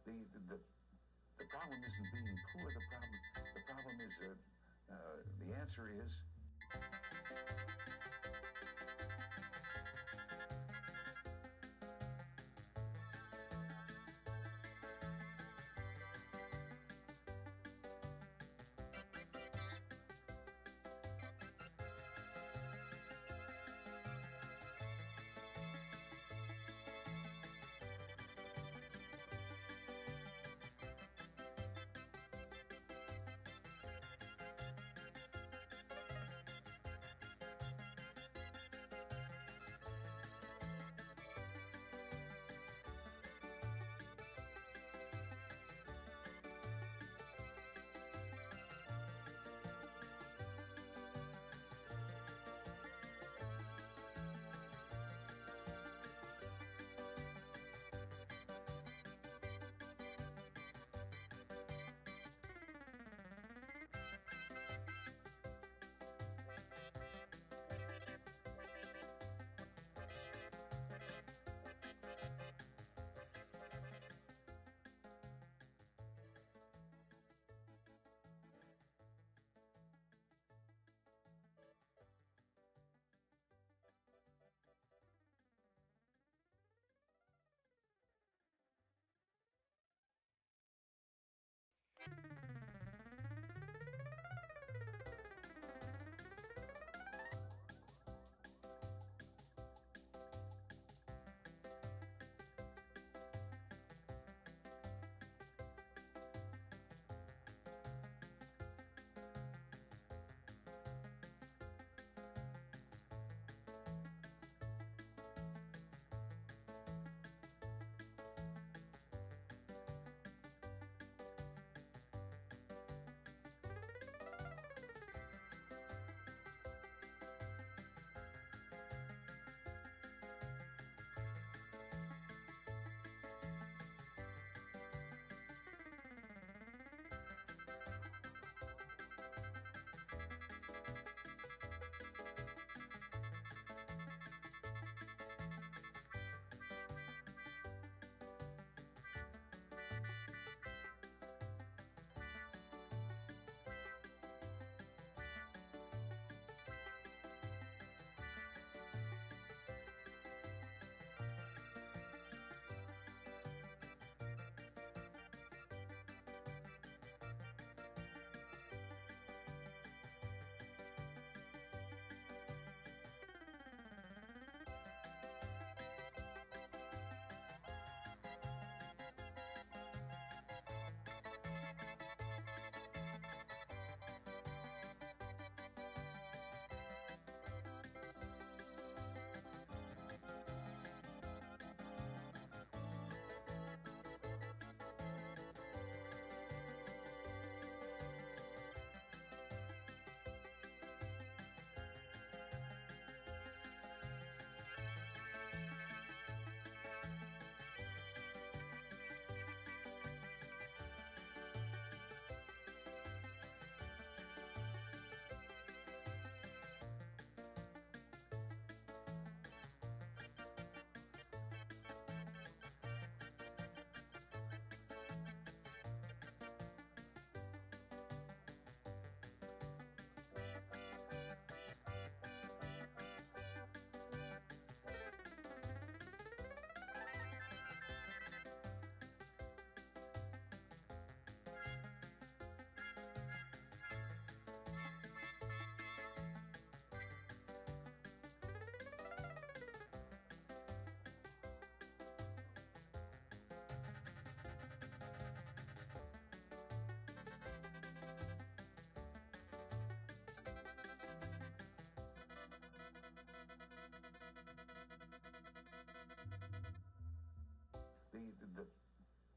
The problem isn't being poor. The problem is the answer is.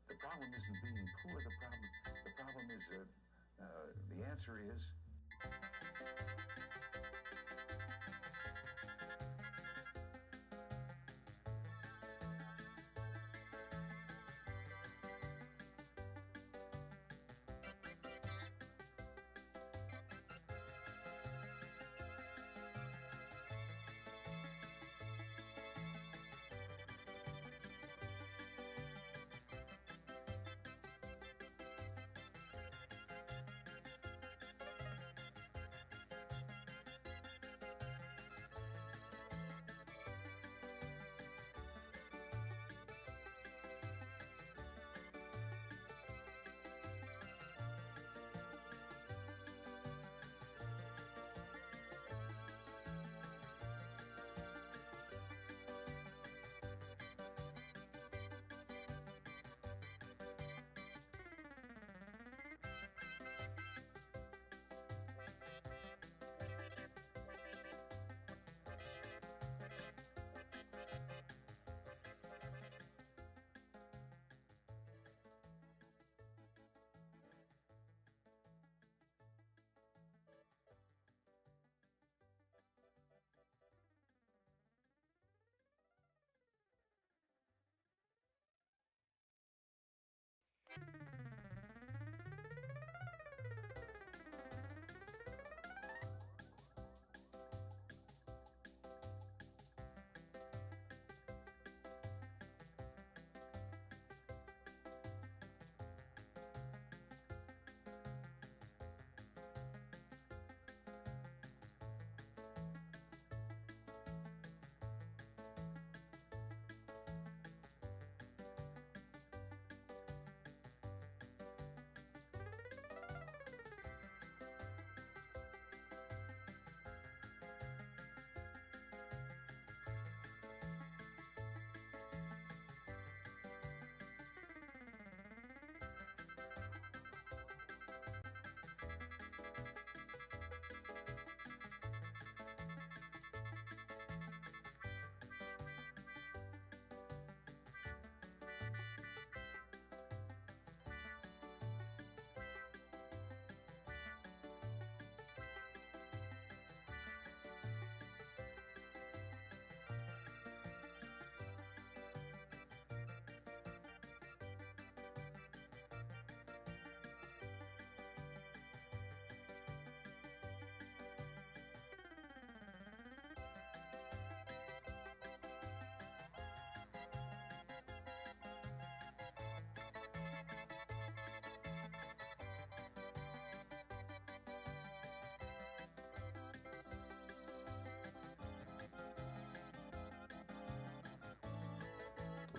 The problem isn't being poor. The problem is the answer is.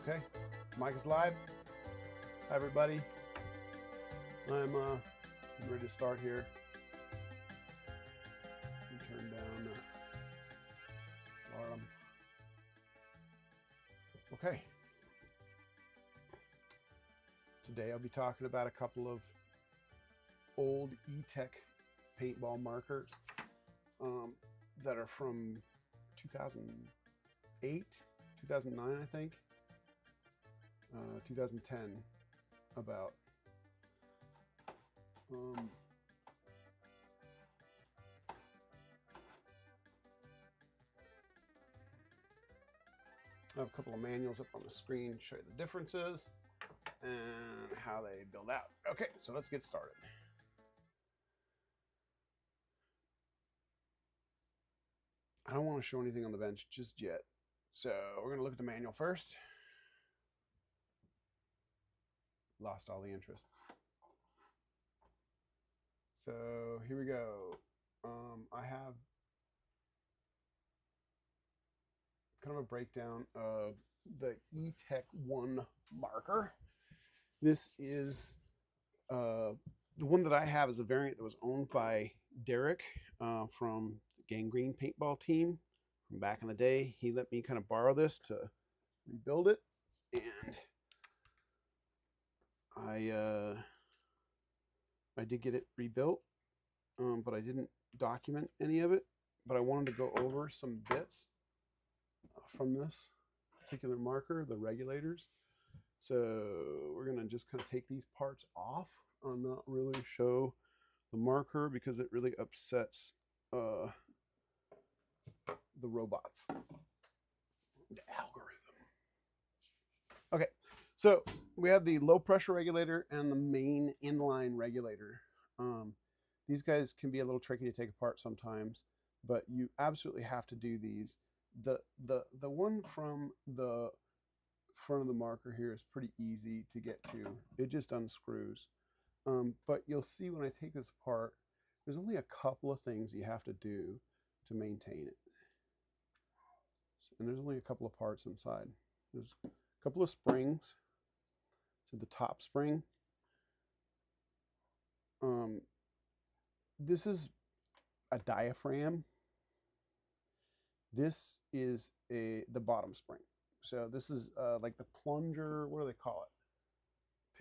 Okay, mic is live. Hi everybody. I'm ready to start here. Turn down alarm. Okay. Today I'll be talking about a couple of old E-TEK paintball markers that are from 2008, 2009, I think, 2010 about. I have a couple of manuals up on the screen to show you the differences and how they build out. Okay, so let's get started. I don't want to show anything on the bench just yet. So we're going to look at the manual first. Lost all the interest. So here we go. I have kind of a breakdown of the E-TEK 1 marker. This is the one that I have is a variant that was owned by Derek from the GangGreen paintball team from back in the day. He let me kind of borrow this to rebuild it, and I did get it rebuilt, but I didn't document any of it. But I wanted to go over some bits from this particular marker, the regulators. So we're going to just kind of take these parts off and not really show the marker because it really upsets the robots, the algorithm. Okay, so we have the low pressure regulator and the main inline regulator. These guys can be a little tricky to take apart sometimes, but you absolutely have to do these. The one from the front of the marker here is pretty easy to get to. It just unscrews. But you'll see when I take this apart, there's only a couple of things you have to do to maintain it. And there's only a couple of parts inside. There's a couple of springs. So the top spring. This is a diaphragm. This is the bottom spring. So this is like the plunger, what do they call it?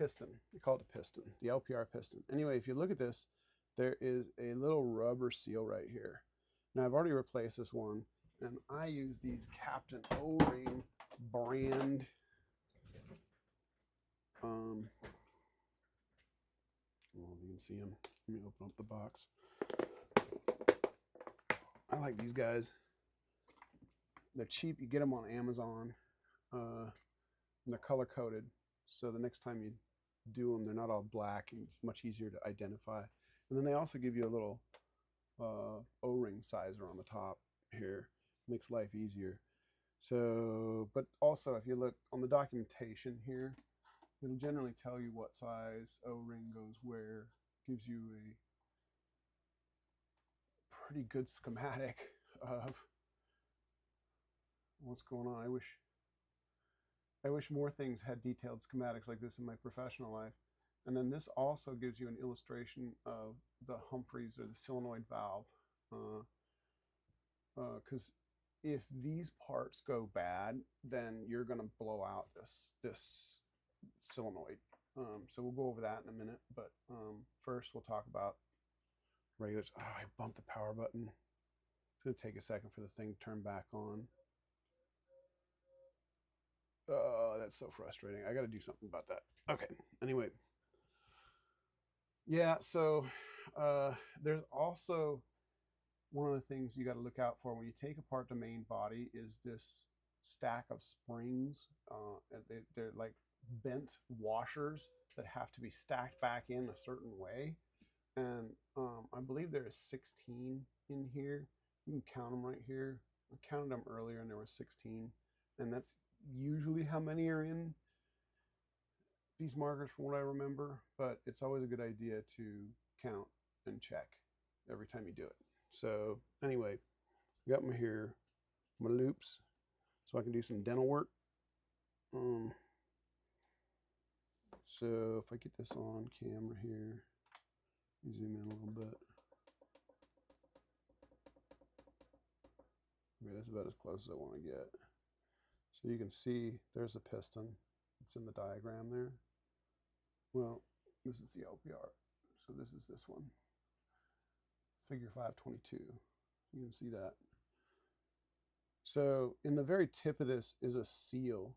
Piston. They call it a piston, the LPR piston. Anyway, if you look at this, there is a little rubber seal right here. Now I've already replaced this one, and I use these Captain O-Ring brand. Well, you can see them. Let me open up the box. I like these guys. They're cheap. You get them on Amazon. And they're color coded. So the next time you do them, they're not all black. And it's much easier to identify. And then they also give you a little O-ring sizer on the top here. Makes life easier. So, but also if you look on the documentation here, it'll generally tell you what size O-ring goes where. Gives you a pretty good schematic of what's going on. I wish more things had detailed schematics like this in my professional life. And then this also gives you an illustration of the Humphries or the solenoid valve. Because if these parts go bad, then you're going to blow out this solenoid. So we'll go over that in a minute. But first we'll talk about regulators. Oh, I bumped the power button. It's going to take a second for the thing to turn back on. Oh, that's so frustrating. I got to do something about that. Okay. Anyway. Yeah, so there's also one of the things you got to look out for when you take apart the main body is this stack of springs. They're like bent washers that have to be stacked back in a certain way. And I believe there is 16 in here. You can count them right here. I counted them earlier and there were 16. And that's usually how many are in these markers from what I remember. But it's always a good idea to count and check every time you do it. So anyway, I got my loops so I can do some dental work. So if I get this on camera here, zoom in a little bit. Okay, that's about as close as I want to get. So you can see there's a piston. It's in the diagram there. Well, this is the LPR. So this is this one. Figure 522. You can see that. So in the very tip of this is a seal.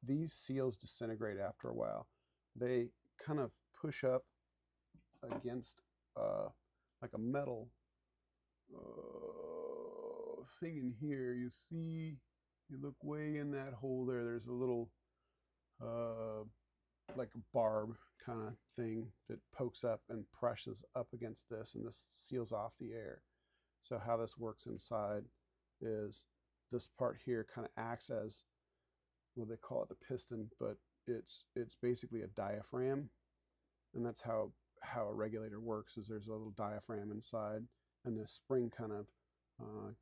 These seals disintegrate after a while. They kind of push up against like a metal thing in here. You see, you look way in that hole there. There's a little like a barb kind of thing that pokes up and presses up against this, and this seals off the air. So how this works inside is this part here kind of acts as, well, they call it a piston, but it's basically a diaphragm, and that's how a regulator works. Is there's a little diaphragm inside, and the spring kind of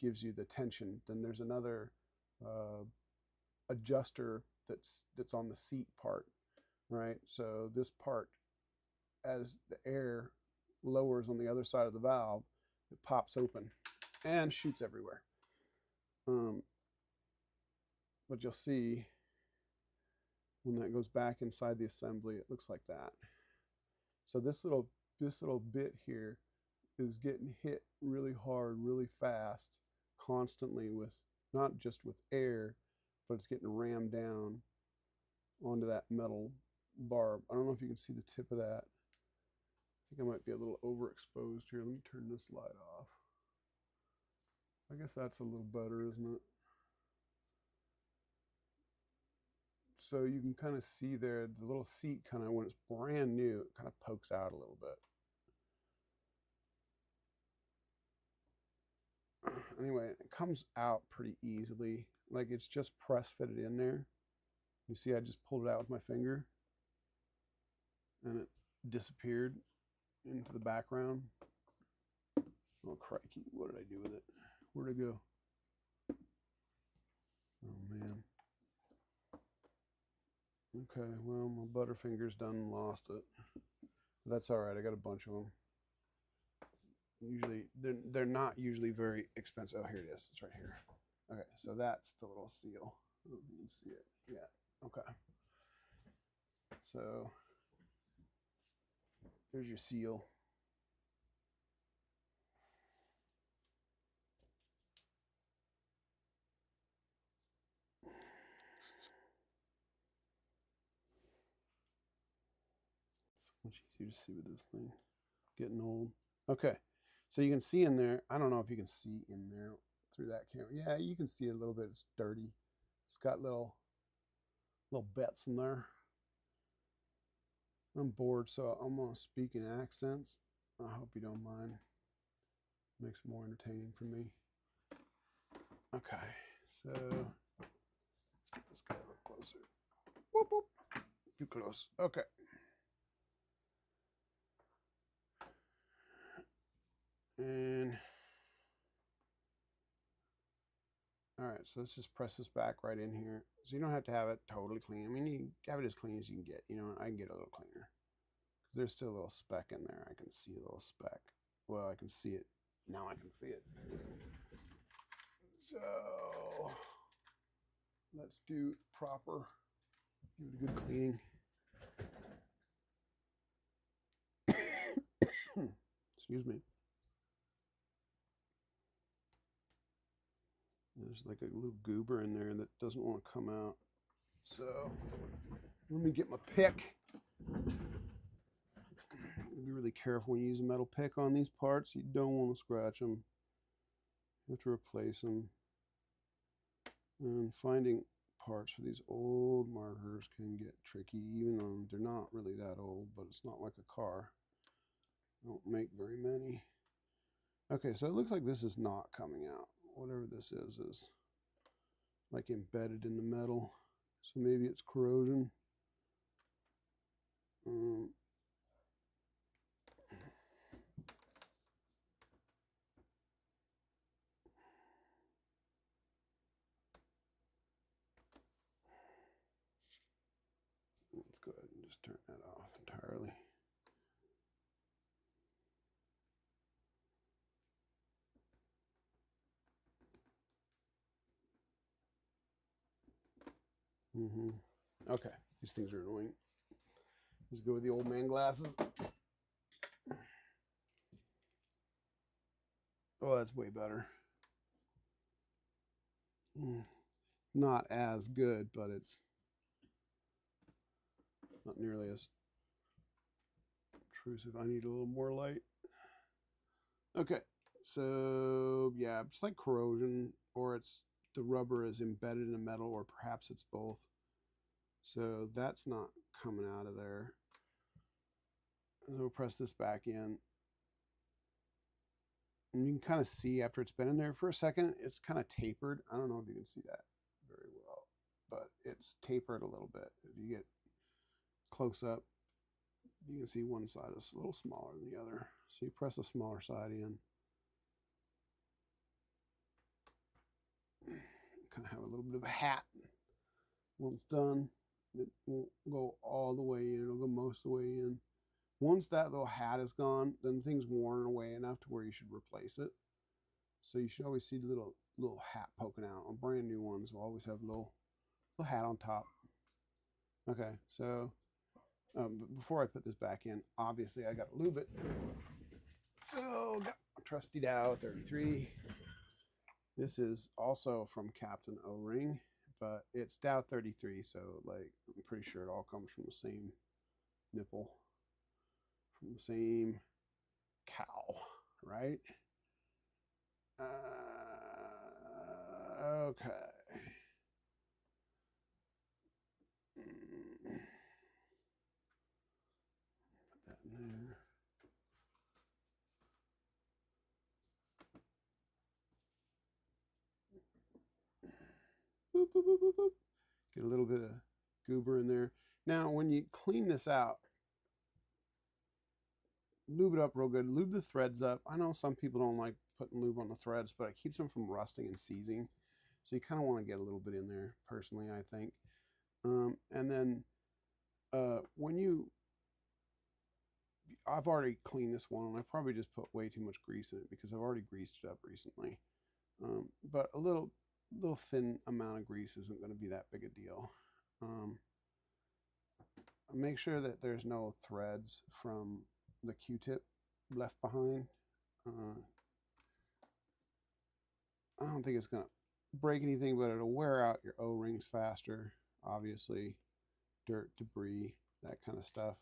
gives you the tension. Then there's another adjuster that's on the seat part, right? So this part, as the air lowers on the other side of the valve, it pops open and shoots everywhere. But you'll see when that goes back inside the assembly, it looks like that. So this little bit here is getting hit really hard, really fast, constantly, with not just with air, but it's getting rammed down onto that metal barb. I don't know if you can see the tip of that. I think I might be a little overexposed here. Let me turn this light off. I guess that's a little better, isn't it? So you can kind of see there, the little seat kind of, when it's brand new, it kind of pokes out a little bit. Anyway, it comes out pretty easily. Like, it's just press fitted in there. You see, I just pulled it out with my finger and it disappeared into the background. Oh, crikey. What did I do with it? Where'd it go? Oh, man. Okay, well, my Butterfinger's done lost it. But that's all right. I got a bunch of them. Usually, they're not usually very expensive. Oh, here it is. It's right here. Okay, so that's the little seal. Oh, you can see it. Yeah. Okay. So there's your seal. So much easier to see with this thing. Getting old. Okay. So you can see in there. I don't know if you can see in there through that camera. Yeah, you can see it a little bit. It's dirty. It's got little bits in there. I'm bored, so I'm going to speak in accents. I hope you don't mind. Makes it more entertaining for me. Okay, so let's get this guy a little closer. Whoop, whoop. Too close. Okay. And all right, so let's just press this back right in here. So you don't have to have it totally clean. I mean, you can have it as clean as you can get. You know, I can get a little cleaner. Because there's still a little speck in there. I can see a little speck. Well, I can see it. Now I can see it. So let's do proper. Give it a good cleaning. Excuse me. There's like a little goober in there that doesn't want to come out. So let me get my pick. Be really careful when you use a metal pick on these parts. You don't want to scratch them. You have to replace them. And finding parts for these old markers can get tricky, even though they're not really that old, but it's not like a car. Don't make very many. Okay, so it looks like this is not coming out. Whatever this is like embedded in the metal. So maybe it's corrosion. go ahead and just turn that off entirely. Okay, these things are annoying. Let's go with the old man glasses. Oh, that's way better. Not as good, but it's not nearly as intrusive. I need a little more light. Okay, so yeah, it's like corrosion, or it's the rubber is embedded in the metal, or perhaps it's both. So that's not coming out of there. So we'll press this back in. And you can kind of see after it's been in there for a second, it's kind of tapered. I don't know if you can see that very well, but it's tapered a little bit. If you get close up, you can see one side is a little smaller than the other. So you press the smaller side in. Kind of have a little bit of a hat. When it's done, it won't go all the way in. It'll go most of the way in. Once that little hat is gone, then the thing's worn away enough to where you should replace it. So you should always see the little hat poking out. On brand new ones will always have a little hat on top. Okay, so before I put this back in, obviously I got to lube it. So got a trusty Dow 33. This is also from Captain O-Ring, but it's Dow 33, so like I'm pretty sure it all comes from the same nipple, from the same cow, right? Okay. Put that in there. Boop, boop, boop, boop, boop. Get a little bit of goober in there. Now, when you clean this out, lube it up real good. Lube the threads up. I know some people don't like putting lube on the threads, but it keeps them from rusting and seizing. So you kind of want to get a little bit in there, personally, I think. And then when I've already cleaned this one, and I probably just put way too much grease in it because I've already greased it up recently. But a little thin amount of grease isn't going to be that big a deal. Make sure that there's no threads from the Q-tip left behind. I don't think it's going to break anything, but it'll wear out your O-rings faster. Obviously, dirt, debris, that kind of stuff.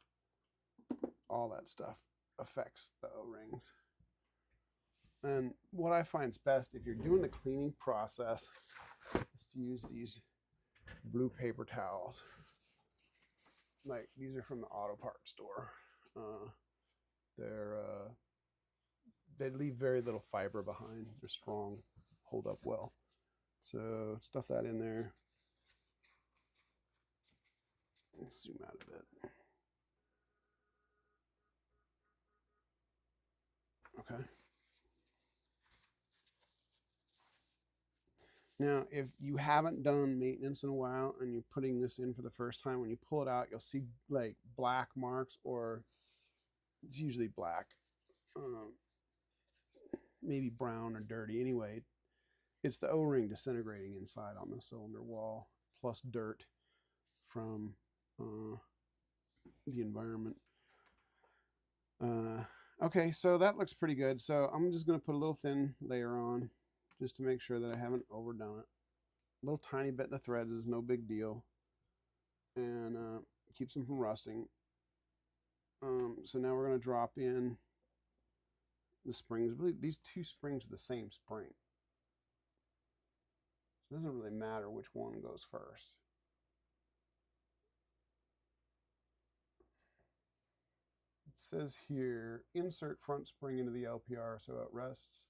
All that stuff affects the O-rings. And what I find is best if you're doing the cleaning process is to use these blue paper towels. Like these are from the auto parts store. They leave very little fiber behind. They're strong, hold up well. So stuff that in there. Let's zoom out a bit. Okay. Now, if you haven't done maintenance in a while and you're putting this in for the first time, when you pull it out, you'll see like black marks, or it's usually black, maybe brown or dirty. Anyway, it's the O-ring disintegrating inside on the cylinder wall, plus dirt from the environment. Okay, so that looks pretty good. So I'm just going to put a little thin layer on just to make sure that I haven't overdone it. A little tiny bit in the threads is no big deal, and keeps them from rusting. So now we're going to drop in the springs. I believe these two springs are the same spring. So it doesn't really matter which one goes first. It says here, insert front spring into the LPR so it rests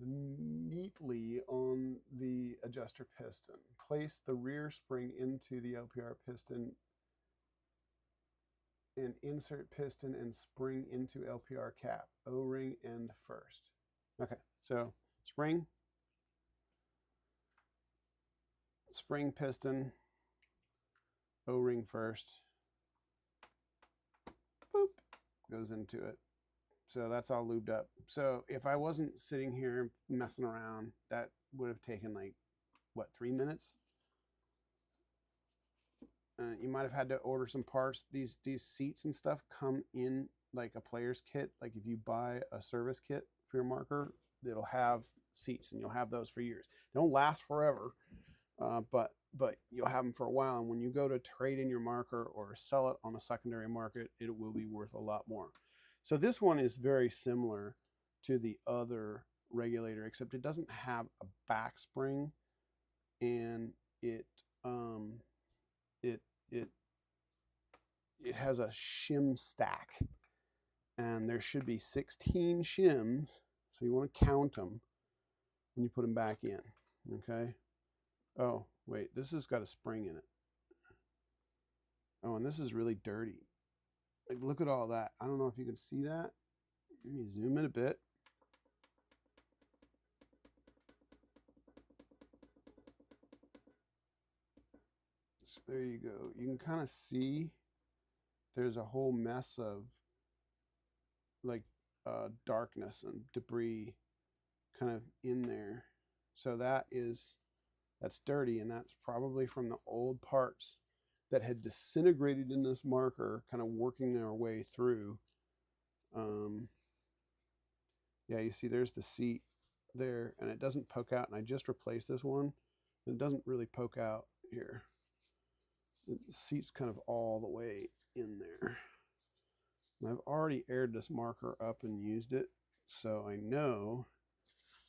neatly on the adjuster piston. Place the rear spring into the LPR piston and insert piston and spring into LPR cap. O-ring end first. Okay, so spring, piston, O-ring first. Boop, goes into it. So that's all lubed up. So if I wasn't sitting here messing around, that would have taken like, what, 3 minutes? You might have had to order some parts. These seats and stuff come in like a player's kit. Like if you buy a service kit for your marker, it'll have seats, and you'll have those for years. They don't last forever, but you'll have them for a while. And when you go to trade in your marker or sell it on a secondary market, it will be worth a lot more. So this one is very similar to the other regulator, except it doesn't have a back spring, and it has a shim stack, and there should be 16 shims, so you want to count them when you put them back in. Okay. Oh wait, this has got a spring in it. Oh, and this is really dirty. Like, look at all that. I don't know if you can see that. Let me zoom in a bit. So there you go. You can kind of see there's a whole mess of like darkness and debris kind of in there. So that's dirty, and that's probably from the old parts that had disintegrated in this marker, kind of working their way through. Yeah, you see there's the seat there, and it doesn't poke out, and I just replaced this one, and it doesn't really poke out here. The seat's kind of all the way in there. And I've already aired this marker up and used it, so I know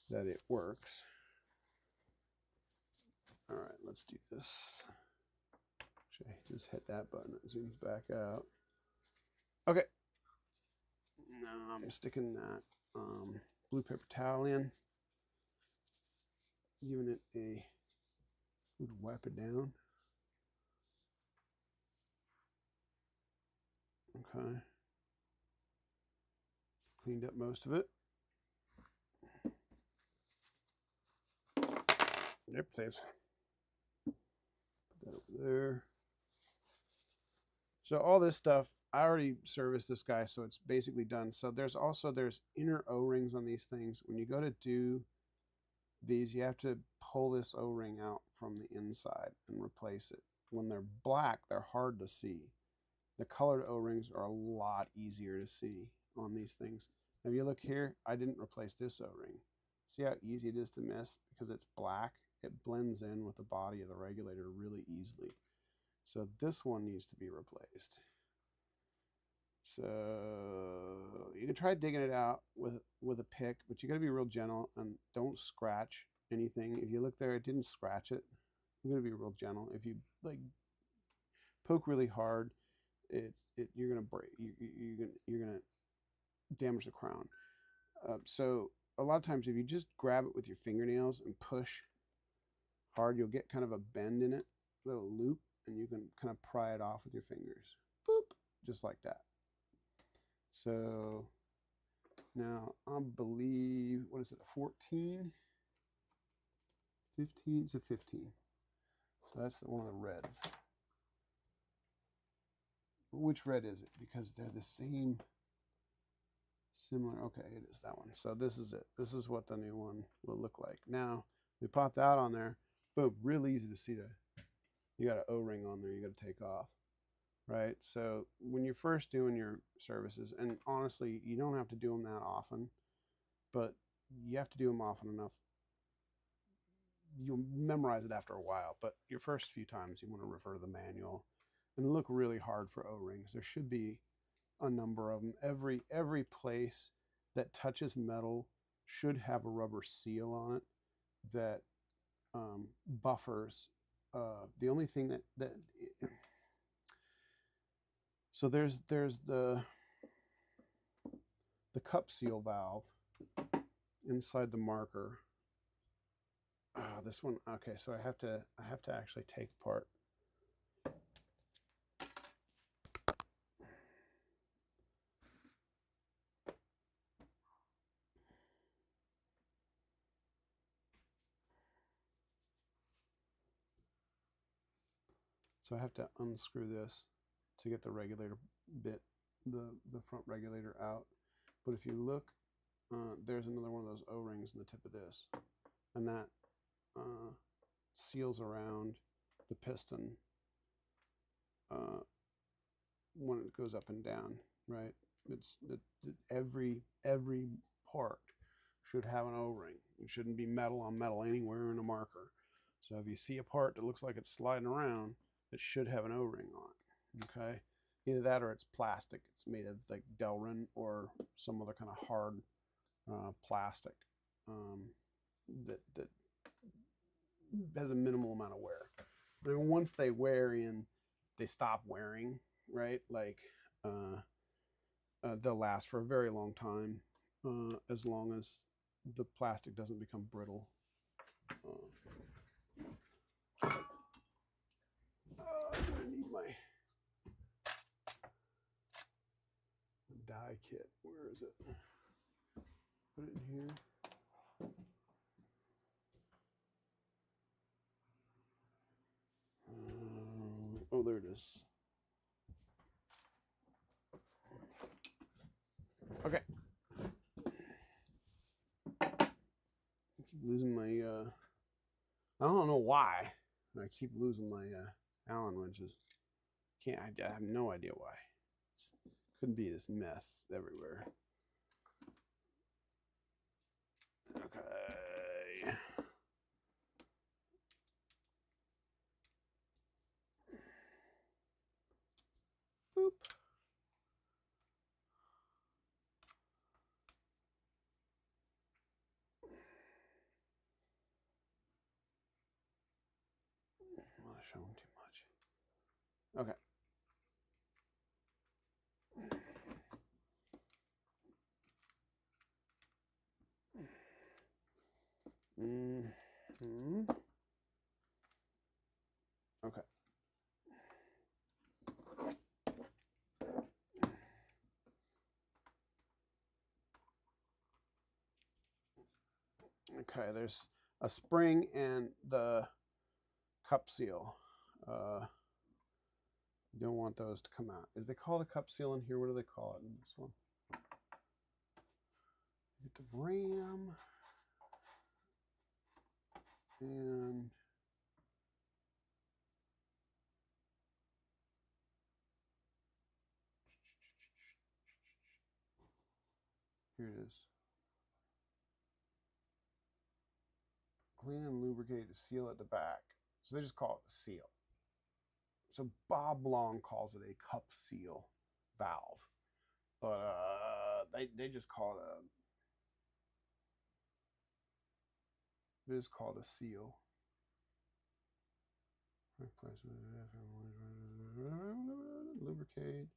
that it works. All right, let's do this. Actually, just hit that button. It zooms back out. Okay. Now I'm sticking that blue paper towel in, giving it a wipe it down. Okay. Cleaned up most of it. Yep, saves. Put that over there. So all this stuff, I already serviced this guy, so it's basically done. So there's inner O-rings on these things. When you go to do these, you have to pull this O-ring out from the inside and replace it. When they're black, they're hard to see. The colored O-rings are a lot easier to see on these things. Now, if you look here, I didn't replace this O-ring. See how easy it is to miss? Because it's black, it blends in with the body of the regulator really easily. So this one needs to be replaced. So you can try digging it out with a pick, but you got to be real gentle and don't scratch anything. If you look there, it didn't scratch it. You're gonna be real gentle. If you like poke really hard, you're gonna break. You're gonna damage the crown. So a lot of times, if you just grab it with your fingernails and push hard, you'll get kind of a bend in it, a little loop, and you can kind of pry it off with your fingers. Boop, just like that. So now I believe, what is it, 14? 15 to 15. So that's one of the reds. Which red is it? Because they're the same, similar. Okay, it is that one. So this is it. This is what the new one will look like. Now, we pop that on there. Boom, real easy to see you got an O-ring on there you got to take off. Right? So when you're first doing your services, and honestly, you don't have to do them that often, but you have to do them often enough. You'll memorize it after a while, but your first few times you want to refer to the manual and look really hard for O-rings. There should be a number of them. Every place that touches metal should have a rubber seal on it that buffers. The only thing that so there's the cup seal valve inside the marker. This one, okay, so I have to actually take apart. So I have to unscrew this to get the regulator bit, the front regulator out. But if you look, there's another one of those O-rings in the tip of this, and that seals around the piston when it goes up and down, right? Every part should have an O-ring. It shouldn't be metal on metal anywhere in a marker. So if you see a part that looks like it's sliding around, it should have an O-ring on it, okay? Either that or it's plastic. It's made of like Delrin or some other kind of hard plastic that has a minimal amount of wear. But once they wear in, they stop wearing, right? Like they'll last for a very long time, as long as the plastic doesn't become brittle. I'm gonna need my die kit. Where is it? Put it in here. Oh, there it is. Okay. I keep losing my, I don't know why. I keep losing my Allen wrenches. I have no idea why. Couldn't be this mess everywhere. Okay. Boop. I want to show them too much. Okay. Okay. Okay, there's a spring and the cup seal. You don't want those to come out. Is they called a cup seal in here? What do they call it in this one? Get the ram. And here it is. Clean and lubricate the seal at the back. So they just call it the seal. So Bob Long calls it a cup seal valve. But they just call it a, it is called a seal. Lubricate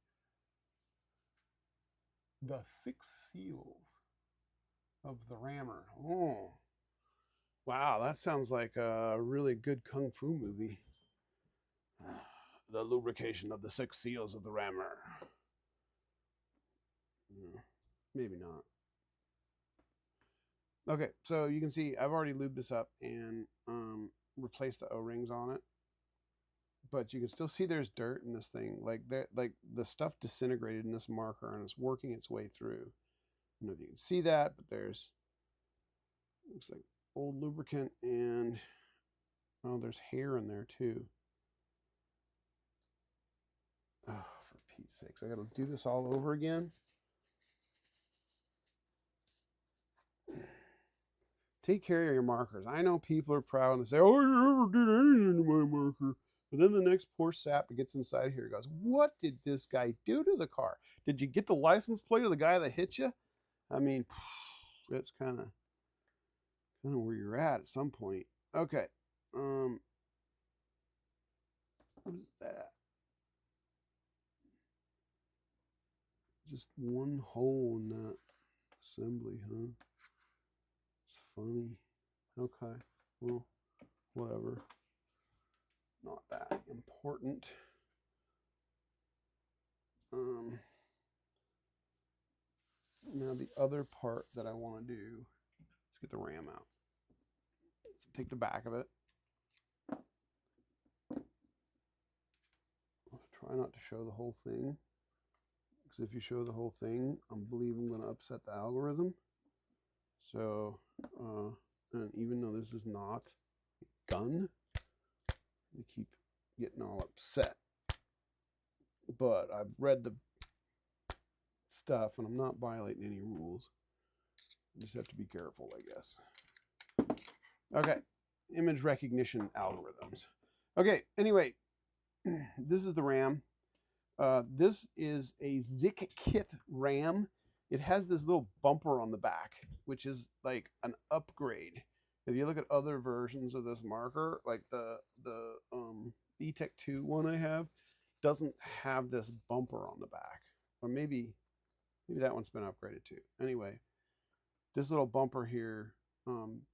the 6 seals of the rammer. Oh, wow, that sounds like a really good kung fu movie. The lubrication of the 6 seals of the rammer. Maybe not. Okay, so you can see I've already lubed this up and replaced the O-rings on it. But you can still see there's dirt in this thing. Like the stuff disintegrated in this marker and it's working its way through. I don't know if you can see that, but there's, looks like old lubricant and, oh, there's hair in there too. Oh, for Pete's sakes, I gotta do this all over again. Take care of your markers. I know people are proud and say, oh, you never did anything to my marker. But then the next poor sap that gets inside here goes, what did this guy do to the car? Did you get the license plate of the guy that hit you? I mean, that's kind of where you're at some point. Okay. What is that? Just one hole in that assembly, huh? It's funny. Okay. Well, whatever. Not that important. Now the other part that I want to do, let's get the ram out. So take the back of it. try not to show the whole thing, because if you show the whole thing, I believe I'm going to upset the algorithm. So, and even though this is not gun, they keep getting all upset. But I've read the stuff, and I'm not violating any rules. You just have to be careful, I guess. Okay, image recognition algorithms. Okay, anyway, this is the RAM. This is a Zik kit RAM. It has this little bumper on the back, which is like an upgrade. If you look at other versions of this marker, like the E-TEK 2 one I have, doesn't have this bumper on the back. Or maybe that one's been upgraded too. Anyway, this little bumper here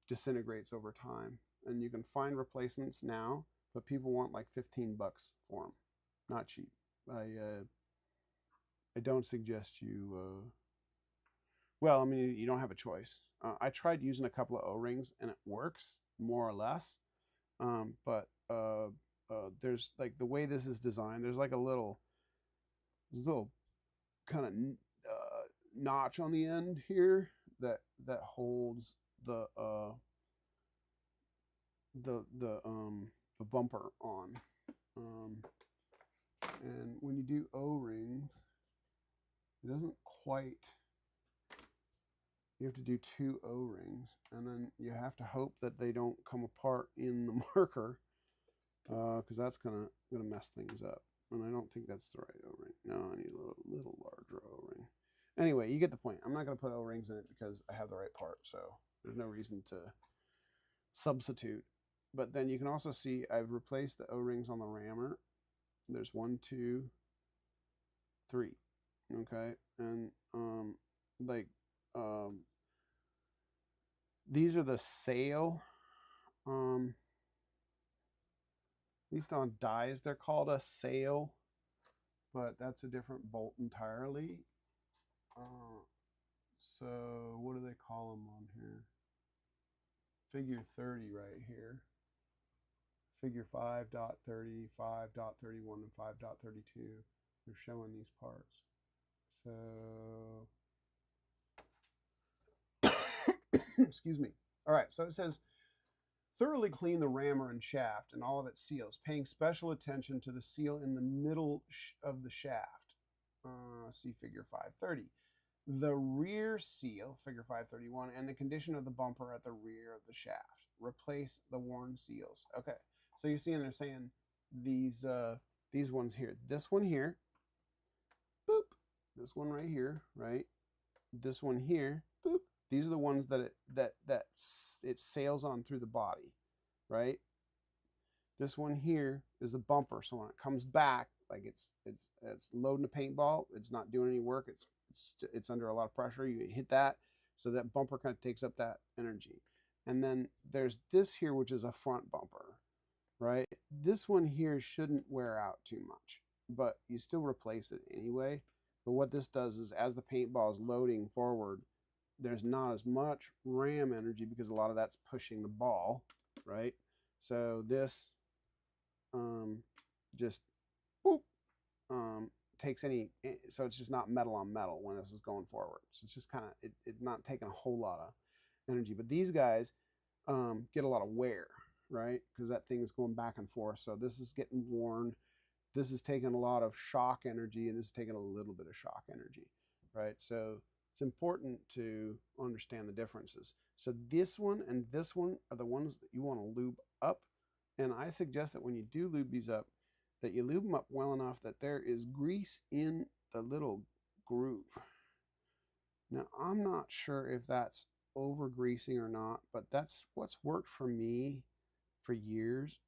disintegrates over time. And you can find replacements now, but people want like $15 for them. Not cheap. I don't suggest you... well, I mean, you don't have a choice. I tried using a couple of O-rings, and it works, more or less. But there's, like, the way this is designed, there's like a little kind of notch on the end here that holds the bumper on. And when you do O-rings, it doesn't quite... You have to do 2 O-rings, and then you have to hope that they don't come apart in the marker, because that's gonna mess things up. And I don't think that's the right O-ring. No, I need a little larger O-ring. Anyway, you get the point. I'm not gonna put O-rings in it because I have the right part, so there's no reason to substitute. But then you can also see I've replaced the O-rings on the rammer. There's 1, 2, 3. Okay, and these are the sail. At least on dies, they're called a sail, but that's a different bolt entirely. So what do they call them on here? Figure 30 right here. Figure 5.30, 5.31, and 5.32. They're showing these parts. So, excuse me. All right, so it says, thoroughly clean the rammer and shaft and all of its seals, paying special attention to the seal in the middle of the shaft. See figure 530. The rear seal, figure 531, and the condition of the bumper at the rear of the shaft. Replace the worn seals. Okay, so you're seeing they're saying these ones here. This one here, boop. This one right here, right? This one here, boop. These are the ones that it sails on through the body, right? This one here is the bumper. So when it comes back, like it's loading a paintball, it's not doing any work. It's under a lot of pressure. You hit that, so that bumper kind of takes up that energy. And then there's this here, which is a front bumper, right? This one here shouldn't wear out too much, but you still replace it anyway. But what this does is, as the paintball is loading forward, there's not as much RAM energy because a lot of that's pushing the ball, right? So this just boop, takes any, so it's just not metal on metal when this is going forward. So it's just kind of, it's not taking a whole lot of energy. But these guys get a lot of wear, right? Because that thing is going back and forth. So this is getting worn. This is taking a lot of shock energy, and this is taking a little bit of shock energy, right? So it's important to understand the differences. So this one and this one are the ones that you want to lube up. And I suggest that when you do lube these up, that you lube them up well enough that there is grease in the little groove. Now, I'm not sure if that's over greasing or not, but that's what's worked for me for years.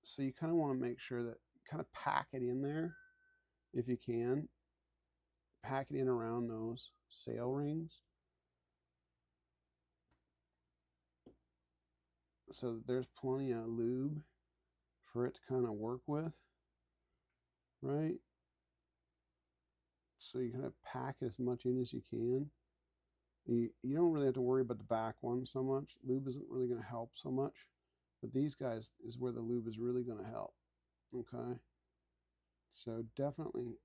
So you kind of want to make sure that you kind of pack it in there if you can. Pack it in around those sail rings. So that there's plenty of lube for it to kind of work with, right? So you kind of pack as much in as you can. You don't really have to worry about the back one so much. Lube isn't really going to help so much. But these guys is where the lube is really going to help. Okay? So definitely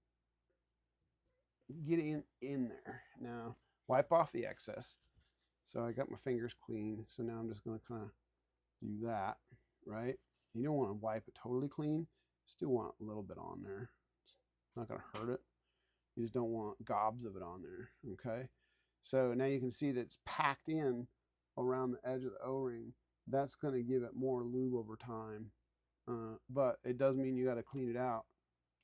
get in there. Now wipe off the excess. So I got my fingers clean. So now I'm just going to kind of do that, right? You don't want to wipe it totally clean. Still want a little bit on there. It's not going to hurt it. You just don't want gobs of it on there, okay? So now you can see that it's packed in around the edge of the O-ring. That's going to give it more lube over time. But it does mean you got to clean it out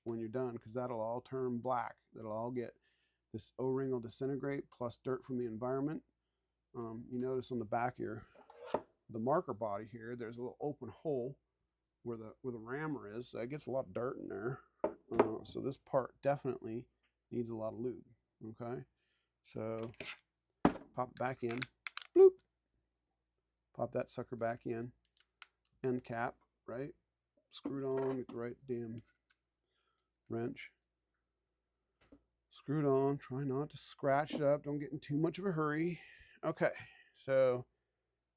when you're done, because that'll all turn black. That'll all get, this O-ring will disintegrate, plus dirt from the environment. You notice on the back here, the marker body here, there's a little open hole where the rammer is. So it gets a lot of dirt in there. So this part definitely needs a lot of lube. Okay, so pop it back in. Bloop. Pop that sucker back in. End cap, right? Screwed on with the right damn wrench. Screwed on. Try not to scratch it up. Don't get in too much of a hurry. Okay, so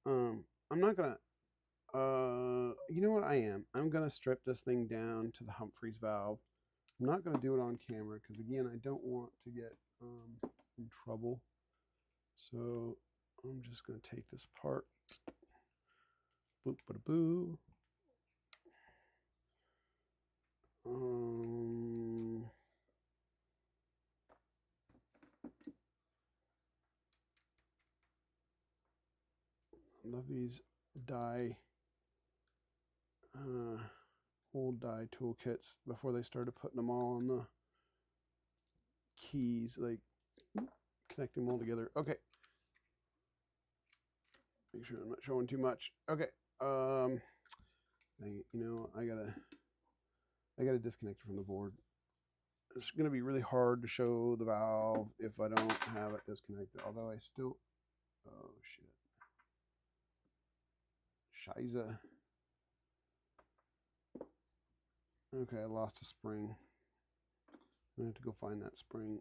I'm not gonna. You know what I am? I'm gonna strip this thing down to the Humphries valve. I'm not gonna do it on camera because again, I don't want to get in trouble. So I'm just gonna take this part. Boop, bada boo. Love these die, old die toolkits before they started putting them all on the keys, like connecting them all together. Okay. Make sure I'm not showing too much. Okay. You know, I gotta disconnect it from the board. It's gonna be really hard to show the valve if I don't have it disconnected. Although I still, oh shit, Scheiße. Okay, I lost a spring. I have to go find that spring.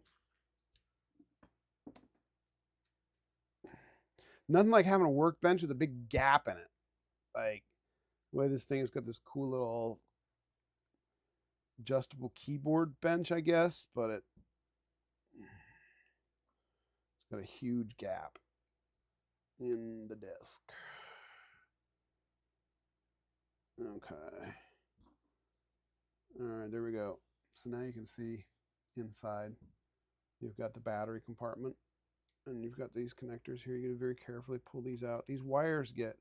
Nothing like having a workbench with a big gap in it. Like the way this thing has got this cool little adjustable keyboard bench, I guess, but it's got a huge gap in the desk. Okay. All right, there we go. So now you can see inside. You've got the battery compartment, and you've got these connectors here. You gotta very carefully pull these out. These wires get,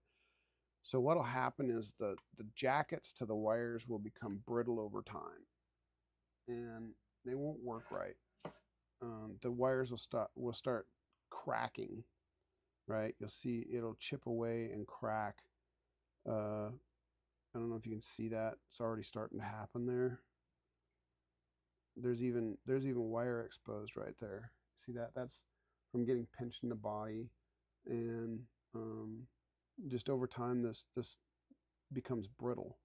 so what'll happen is the jackets to the wires will become brittle over time, and they won't work right. The wires will start cracking, right? You'll see it'll chip away and crack. I don't know if you can see that. It's already starting to happen there. There's even wire exposed right there. See that? That's from getting pinched in the body, and just over time this becomes brittle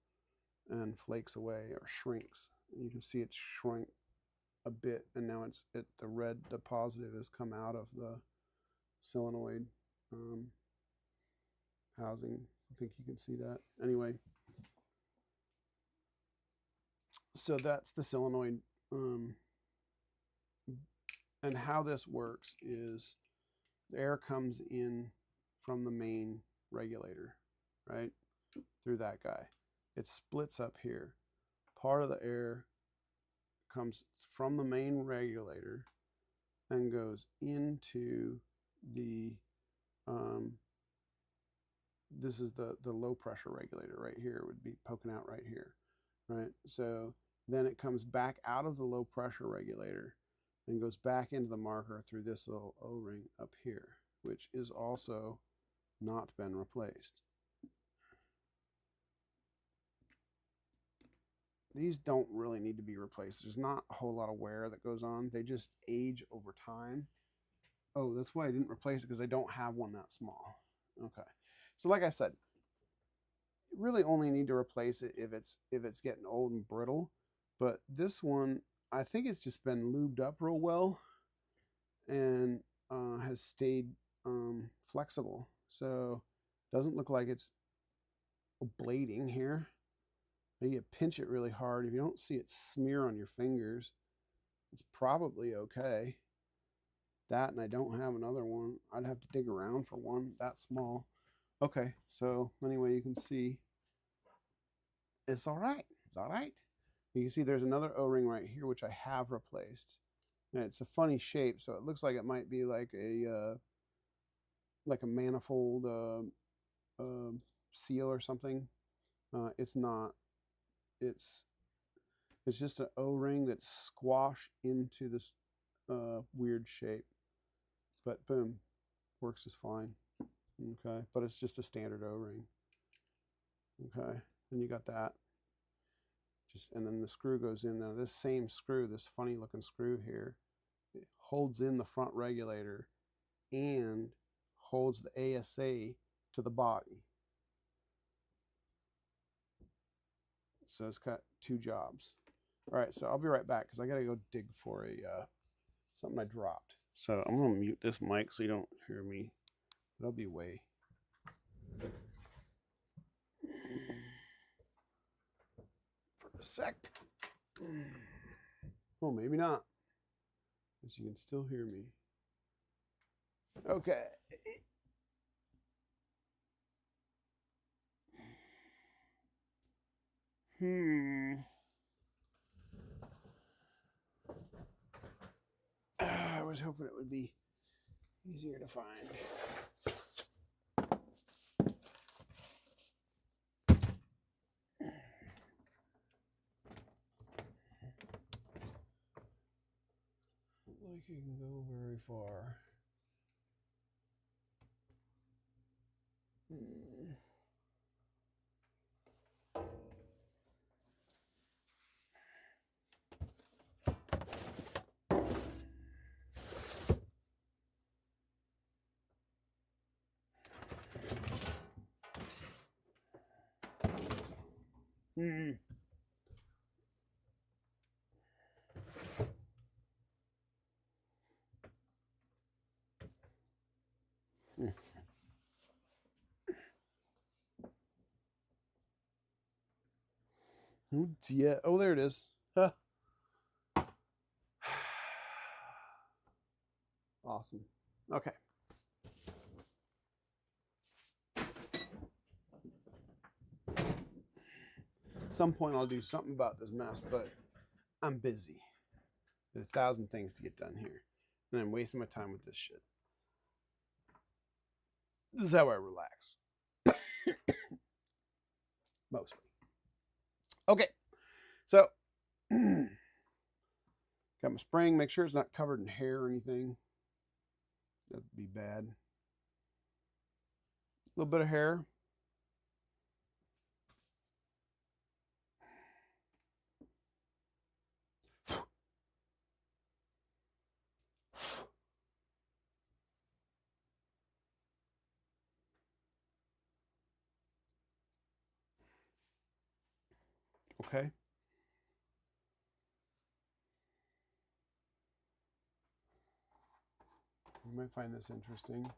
and flakes away or shrinks. And you can see it's shrunk a bit, and now the positive has come out of the solenoid housing. I think you can see that. Anyway, so that's the solenoid. And how this works is the air comes in from the main regulator, right? Through that guy. It splits up here. Part of the air comes from the main regulator and goes into the, this is the low pressure regulator right here, would be poking out right here, right? So then it comes back out of the low pressure regulator and goes back into the marker through this little O-ring up here, which is also not been replaced. These don't really need to be replaced. There's not a whole lot of wear that goes on. They just age over time. Oh, that's why I didn't replace it, because I don't have one that small. Okay. So like I said, you really only need to replace it if it's getting old and brittle. But this one, I think it's just been lubed up real well and has stayed flexible. So it doesn't look like it's blading here. You pinch it really hard. If you don't see it smear on your fingers, it's probably okay. That, and I don't have another one. I'd have to dig around for one that small. Okay, so anyway, you can see it's all right. It's all right. You can see there's another O-ring right here, which I have replaced. And it's a funny shape, so it looks like it might be like a manifold seal or something. It's not. It's just an O-ring that's squashed into this weird shape. But boom, works just fine. Okay, but it's just a standard O-ring. Okay, and you got that. And then the screw goes in. Now this same screw, this funny looking screw here, it holds in the front regulator and holds the ASA to the body. So it's got two jobs. All right, so I'll be right back because I gotta go dig for something I dropped. So I'm gonna mute this mic so you don't hear me. It'll be way. For a sec. Oh, maybe not. Because you can still hear me. Okay. I was hoping it would be easier to find. Like you can go very far. Oh, yeah. Oh, there it is. Huh. Awesome. Okay. At some point, I'll do something about this mess, but I'm busy. There's 1,000 things to get done here, and I'm wasting my time with this shit. This is how I relax. Mostly. Okay. So, got my spring. Make sure it's not covered in hair or anything. That'd be bad. A little bit of hair. Okay. You might find this interesting.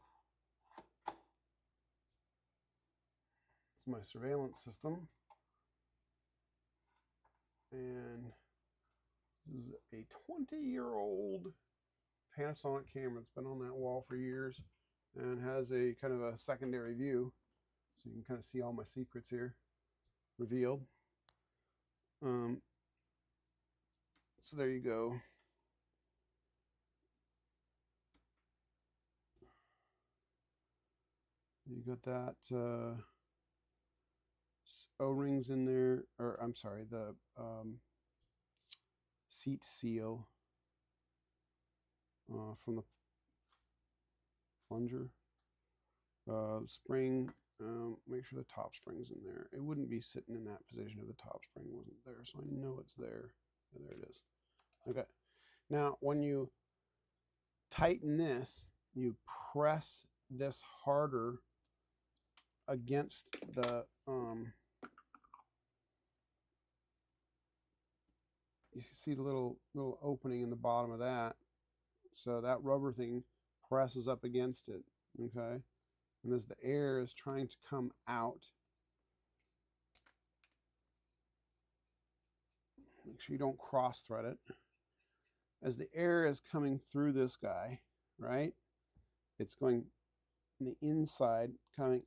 It's my surveillance system. And this is a 20-year-old Panasonic camera. It's been on that wall for years and has a kind of a secondary view. So you can kind of see all my secrets here revealed. So there you go. You got that O-rings in there, or I'm sorry, the seat seal from the plunger. Spring, make sure the top spring's in there. It wouldn't be sitting in that position if the top spring wasn't there, so I know it's there. Yeah, there it is. Okay. Now, when you tighten this, you press this harder against the you see the little opening in the bottom of that. So that rubber thing presses up against it. Okay. And as the air is trying to come out, make sure you don't cross thread it. As the air is coming through this guy, right? It's going on the inside, coming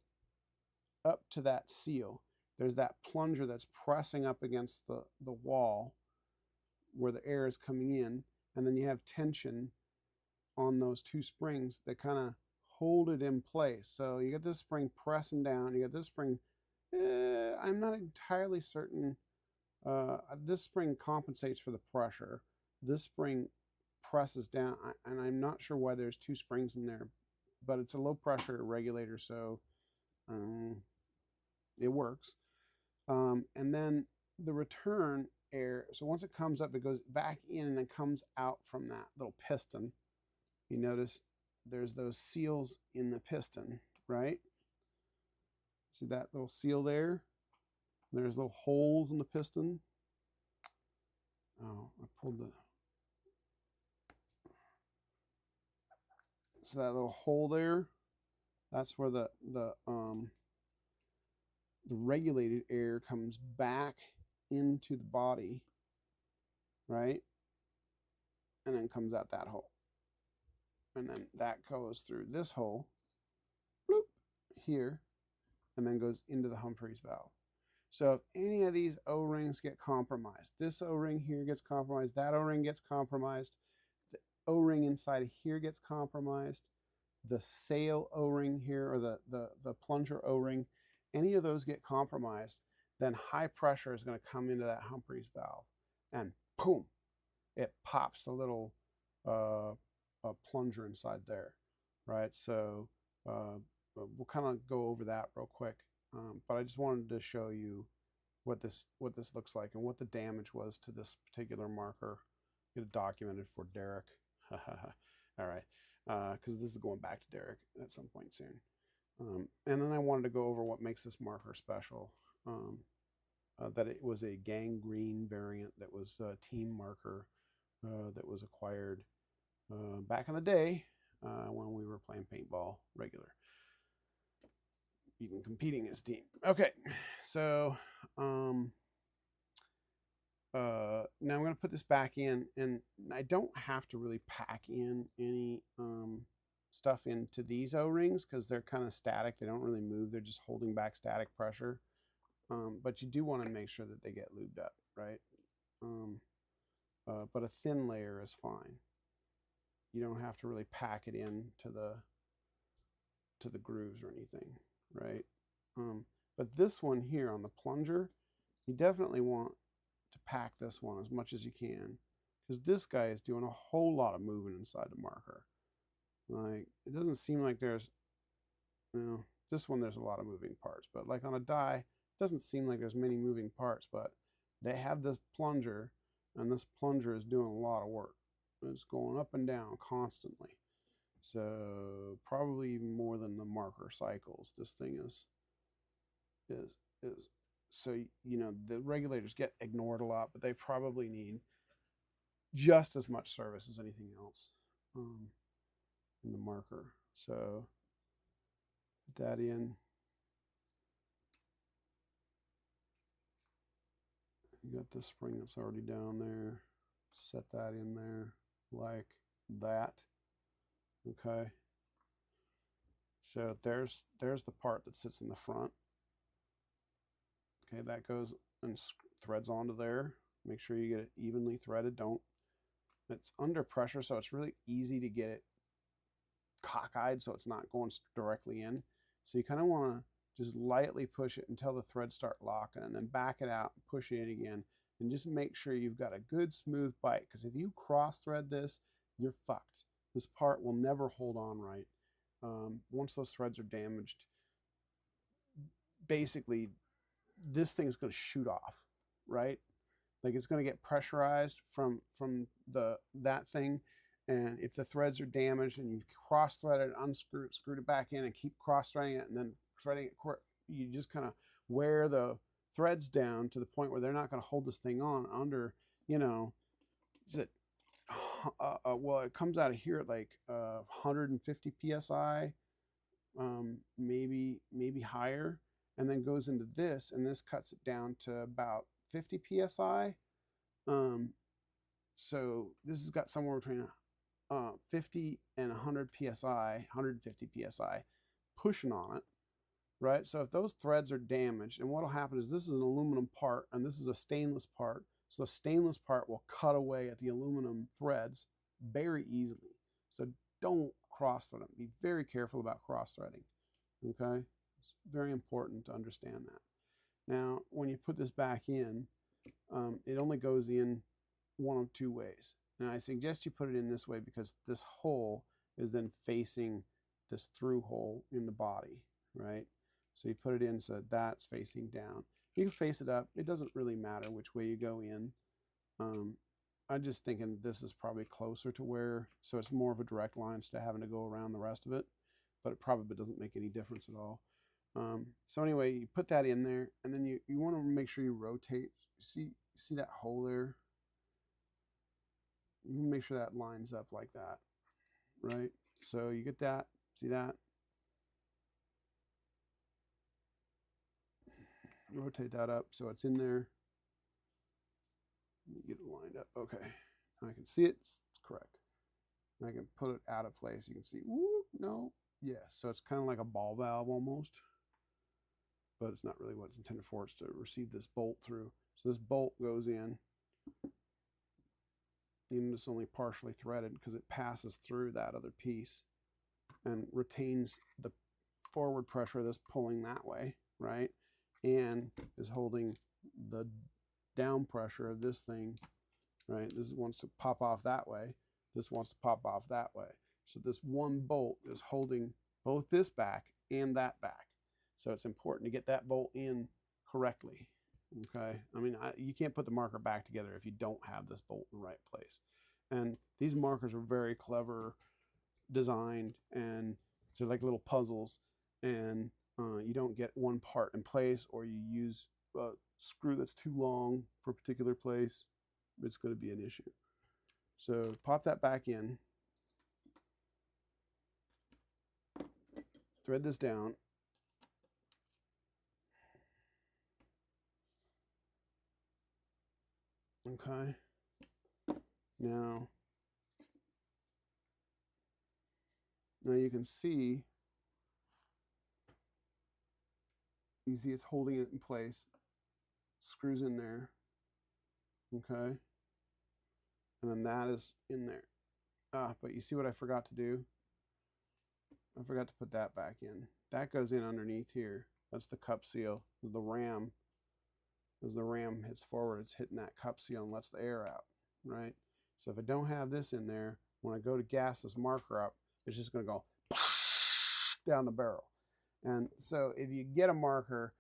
up to that seal. There's that plunger that's pressing up against the wall where the air is coming in, and then you have tension on those two springs that kind of hold it in place. So you get this spring pressing down, you get this spring, I'm not entirely certain, this spring compensates for the pressure. This spring presses down, and I'm not sure why there's two springs in there, but it's a low pressure regulator, so it works. And then the return air, so once it comes up, it goes back in and then comes out from that little piston. You notice there's those seals in the piston, right? See that little seal there? There's little holes in the piston. Oh, I pulled the... So that little hole there, that's where the regulated air comes back into the body, right? And then comes out that hole. And then that goes through this hole, bloop, here, and then goes into the Humphries valve. So if any of these O-rings get compromised, this O-ring here gets compromised, that O-ring gets compromised, the O-ring inside of here gets compromised, the sail O-ring here, or the plunger O-ring, any of those get compromised, then high pressure is going to come into that Humphries valve, and boom, it pops the little plunger inside there, right? So we'll kind of go over that real quick, but I just wanted to show you what this looks like and what the damage was to this particular marker. Get it documented for Derek. All right, because this is going back to Derek at some point soon. And then I wanted to go over what makes this marker special. That it was a GangGreen variant that was a team marker that was acquired back in the day when we were playing paintball regular. Even competing as a team. Okay, so now I'm going to put this back in, and I don't have to really pack in any stuff into these O-rings because they're kind of static. They don't really move. They're just holding back static pressure. But you do want to make sure that they get lubed up, right? But a thin layer is fine. You don't have to really pack it in to the grooves or anything, right? But this one here on the plunger, you definitely want to pack this one as much as you can, because this guy is doing a whole lot of moving inside the marker. Like, it doesn't seem like there's, this one there's a lot of moving parts, but like on a die, it doesn't seem like there's many moving parts, but they have this plunger, and this plunger is doing a lot of work. It's going up and down constantly. So probably even more than the marker cycles. This thing is so, the regulators get ignored a lot, but they probably need just as much service as anything else in the marker. So put that in. You got the spring that's already down there. Set that in there like that. Okay. So there's the part that sits in the front. Okay, that goes and threads onto there. Make sure you get it evenly threaded. It's under pressure, so it's really easy to get it cockeyed so it's not going directly in. So you kind of want to just lightly push it until the threads start locking, and then back it out and push it in again, and just make sure you've got a good smooth bite, because if you cross thread this, you're fucked. This part will never hold on right. Once those threads are damaged, basically this thing's going to shoot off, right? Like, it's going to get pressurized from that thing, and if the threads are damaged and you cross thread it, unscrew it, screwed it back in, and keep cross threading it and then threading it, you just kind of wear the threads down to the point where they're not going to hold this thing on under, is it well, it comes out of here at like 150 psi, maybe higher, and then goes into this, and this cuts it down to about 50 psi. So this has got somewhere between 50 and 100 psi, 150 psi pushing on it, right? So if those threads are damaged, and what'll happen is this is an aluminum part and this is a stainless part. So the stainless part will cut away at the aluminum threads very easily. So don't cross thread them. Be very careful about cross threading. Okay, it's very important to understand that. Now, when you put this back in, it only goes in one of two ways. And I suggest you put it in this way because this hole is then facing this through hole in the body, right? So you put it in so that's facing down. You can face it up. It doesn't really matter which way you go in. I'm just thinking this is probably closer to where, so it's more of a direct line instead of having to go around the rest of it, but it probably doesn't make any difference at all. So anyway, you put that in there, and then you want to make sure you rotate. See that hole there? You can make sure that lines up like that, right? So you get that, see that? Rotate that up so it's in there. Get it lined up. Okay, I can see it. It's correct. I can put it out of place. You can see, whoop, no, yes. So it's kind of like a ball valve almost, but it's not really what it's intended for. It's to receive this bolt through. So this bolt goes in, even if it's only partially threaded, because it passes through that other piece and retains the forward pressure of this pulling that way, right? And is holding the down pressure of this thing, right? This wants to pop off that way. This wants to pop off that way. So this one bolt is holding both this back and that back. So it's important to get that bolt in correctly. Okay, I mean, you can't put the marker back together if you don't have this bolt in the right place. And these markers are very clever designed, and they're like little puzzles, and you don't get one part in place, or you use a screw that's too long for a particular place, it's going to be an issue. So pop that back in, thread this down, okay. Now you can see, it's holding it in place, screws in there, okay, and then that is in there. But you see what I forgot to do? I forgot to put that back in. That goes in underneath here. That's the cup seal. The ram, as the ram hits forward, it's hitting that cup seal and lets the air out, right? So if I don't have this in there, when I go to gas this marker up, it's just going to go down the barrel. And so if you get a marker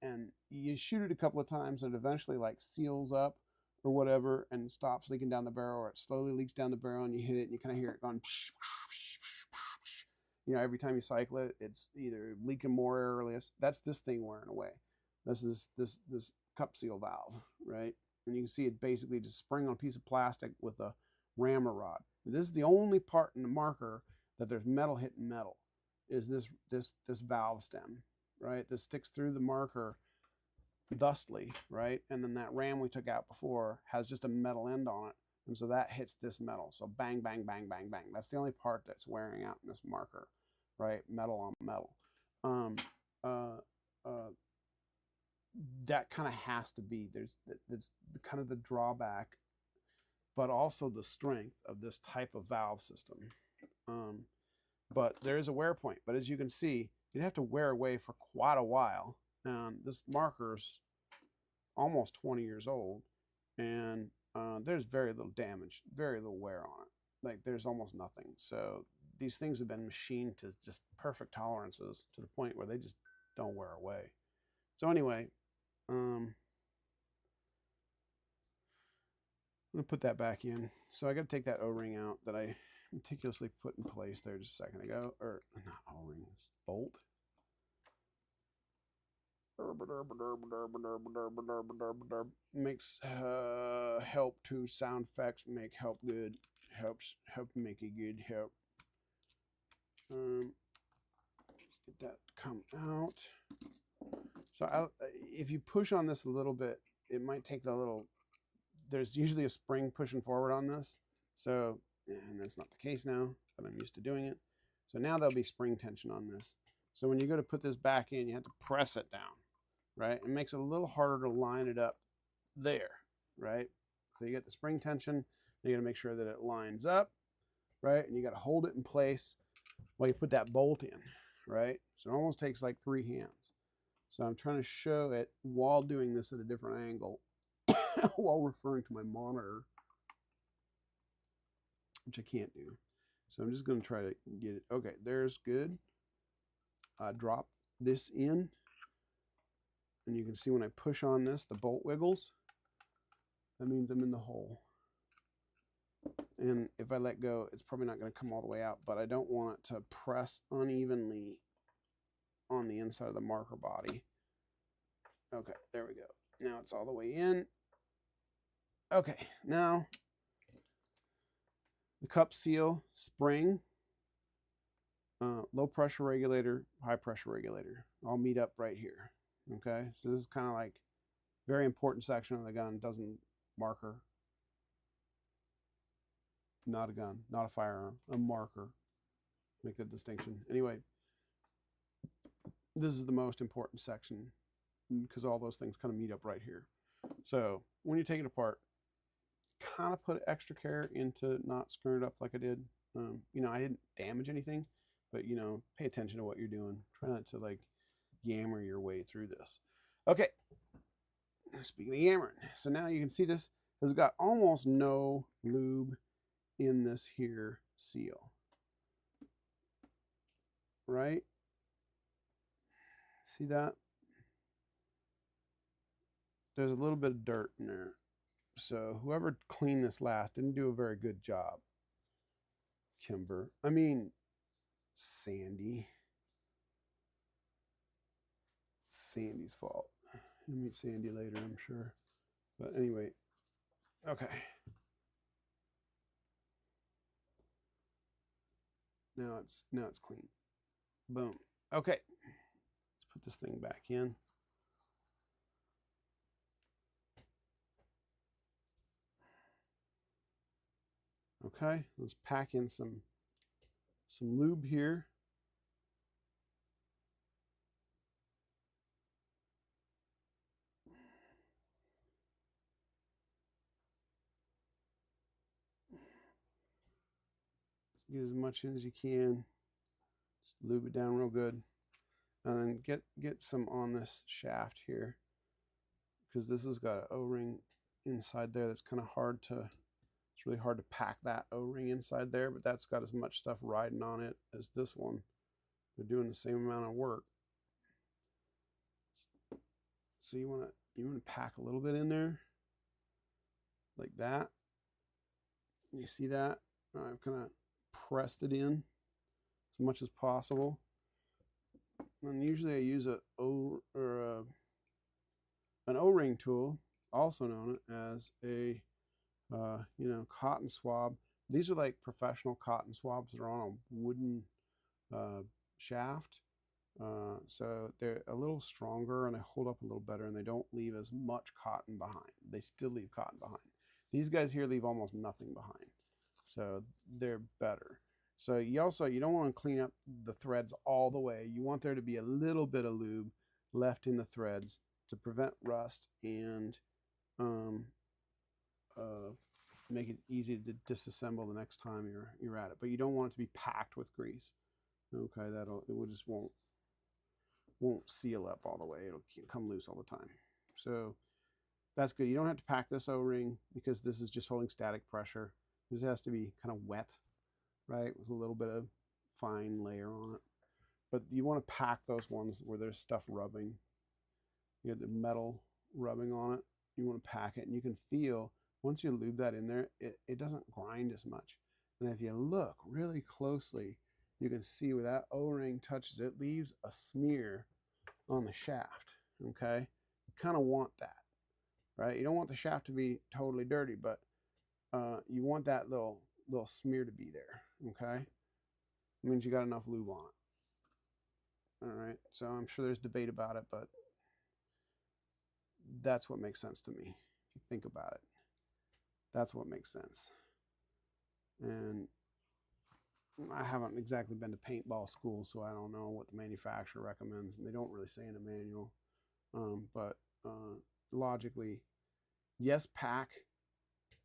and you shoot it a couple of times and it eventually like seals up or whatever and stops leaking down the barrel, or it slowly leaks down the barrel and you hit it and you kind of hear it going, you know, every time you cycle it, it's either leaking more air or less. That's this thing wearing away. This is this cup seal valve, right? And you can see it basically just spring on a piece of plastic with a rammer rod. This is the only part in the marker that there's metal hitting metal, is this valve stem, right? This sticks through the marker thusly, right? And then that ram we took out before has just a metal end on it. And so that hits this metal. So bang, bang, bang, bang, bang. That's the only part that's wearing out in this marker, right? Metal on metal. That kind of has to be, that's kind of the drawback, but also the strength of this type of valve system. But there is a wear point. But as you can see, you'd have to wear away for quite a while. And this marker's almost 20 years old, and there's very little damage, very little wear on it. Like there's almost nothing. So these things have been machined to just perfect tolerances to the point where they just don't wear away. So anyway, I'm gonna put that back in. So I got to take that O-ring out that I meticulously put in place there just a second ago, or not O-ring, bolt. Makes help to sound effects, make help good, help make it good, help. Get that to come out. So if you push on this a little bit, it might take there's usually a spring pushing forward on this. So, and that's not the case now, but I'm used to doing it. So now there'll be spring tension on this. So when you go to put this back in, you have to press it down, right? It makes it a little harder to line it up there, right? So you get the spring tension, you got to make sure that it lines up, right? And you got to hold it in place while you put that bolt in, right? So it almost takes like 3 hands. So I'm trying to show it while doing this at a different angle while referring to my monitor, which I can't do. So I'm just going to try to get it. Okay, there's good. Drop this in. And you can see when I push on this, the bolt wiggles. That means I'm in the hole. And if I let go, it's probably not going to come all the way out, but I don't want it to press unevenly on the inside of the marker body. Okay, there we go. Now it's all the way in. Okay, now the cup seal, spring, low pressure regulator, high pressure regulator, all meet up right here. Okay, so this is kind of like very important section of the gun. Doesn't marker, not a gun, not a firearm, a marker. Make the distinction. Anyway, this is the most important section because all those things kind of meet up right here. So when you take it apart, kind of put extra care into not screwing it up like I did. You know, I didn't damage anything, but you know, pay attention to what you're doing. Try not to like yammer your way through this. Okay, speaking of yammering, so now you can see this has got almost no lube in this here seal, right? See that? There's a little bit of dirt in there. So whoever cleaned this last didn't do a very good job. Sandy. Sandy's fault. You'll meet Sandy later, I'm sure. But anyway, okay. Now it's clean. Boom. Okay. Let's put this thing back in. Okay, let's pack in some lube here. Get as much in as you can. Just lube it down real good. And then get some on this shaft here, because this has got an O-ring inside there that's kind of hard to, it's really hard to pack that O-ring inside there, but that's got as much stuff riding on it as this one. They're doing the same amount of work. So you want to pack a little bit in there like that. You see that? I've kind of pressed it in as much as possible. And usually I use an O-ring tool, also known as a cotton swab. These are like professional cotton swabs that are on a wooden shaft. So they're a little stronger and they hold up a little better, and they don't leave as much cotton behind. They still leave cotton behind. These guys here leave almost nothing behind. So they're better. So you don't want to clean up the threads all the way. You want there to be a little bit of lube left in the threads to prevent rust and make it easy to disassemble the next time you're at it. But you don't want it to be packed with grease. Okay, it just won't seal up all the way. It'll come loose all the time. So that's good. You don't have to pack this O-ring because this is just holding static pressure. This has to be kind of wet, right, with a little bit of fine layer on it. But you want to pack those ones where there's stuff rubbing. You get the metal rubbing on it. You want to pack it, and you can feel once you lube that in there, it doesn't grind as much. And if you look really closely, you can see where that O-ring touches it, leaves a smear on the shaft. Okay, you kind of want that, right? You don't want the shaft to be totally dirty, but you want that little smear to be there. Okay, it means you got enough lube on it. All right, so I'm sure there's debate about it, but that's what makes sense to me if you think about it. That's what makes sense. And I haven't exactly been to paintball school, so I don't know what the manufacturer recommends, and they don't really say in a manual. But logically, yes, pack,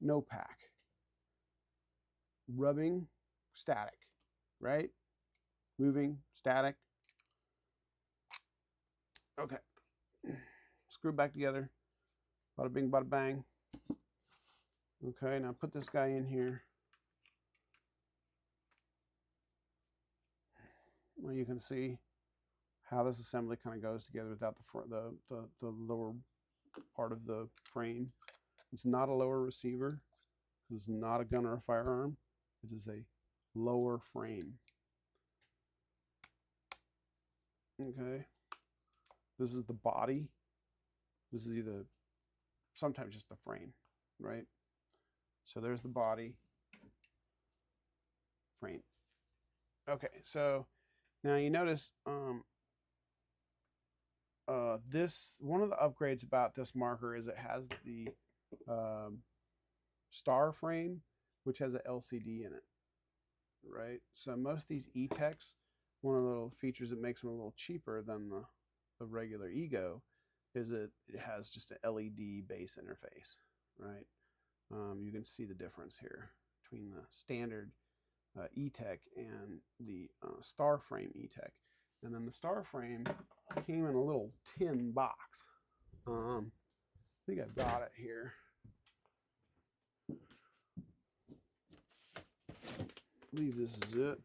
no pack. Rubbing, static, right? Moving, static. Okay. Screw back together. Bada bing, bada bang. Okay, now put this guy in here. Well, you can see how this assembly kind of goes together without the lower part of the frame. It's not a lower receiver. This is not a gun or a firearm. It is a lower frame. Okay. This is the body. This is either sometimes just the frame, right? So there's the body frame. Okay, so now you notice this one of the upgrades about this marker is it has the star frame, which has an LCD in it, right? So most of these E-TEKs, one of the little features that makes them a little cheaper than the regular Ego is it has just an LED base interface, right? You can see the difference here between the standard E-TEK and the star frame E-TEK. And then the star frame came in a little tin box. I think I've got it here. I believe this is it.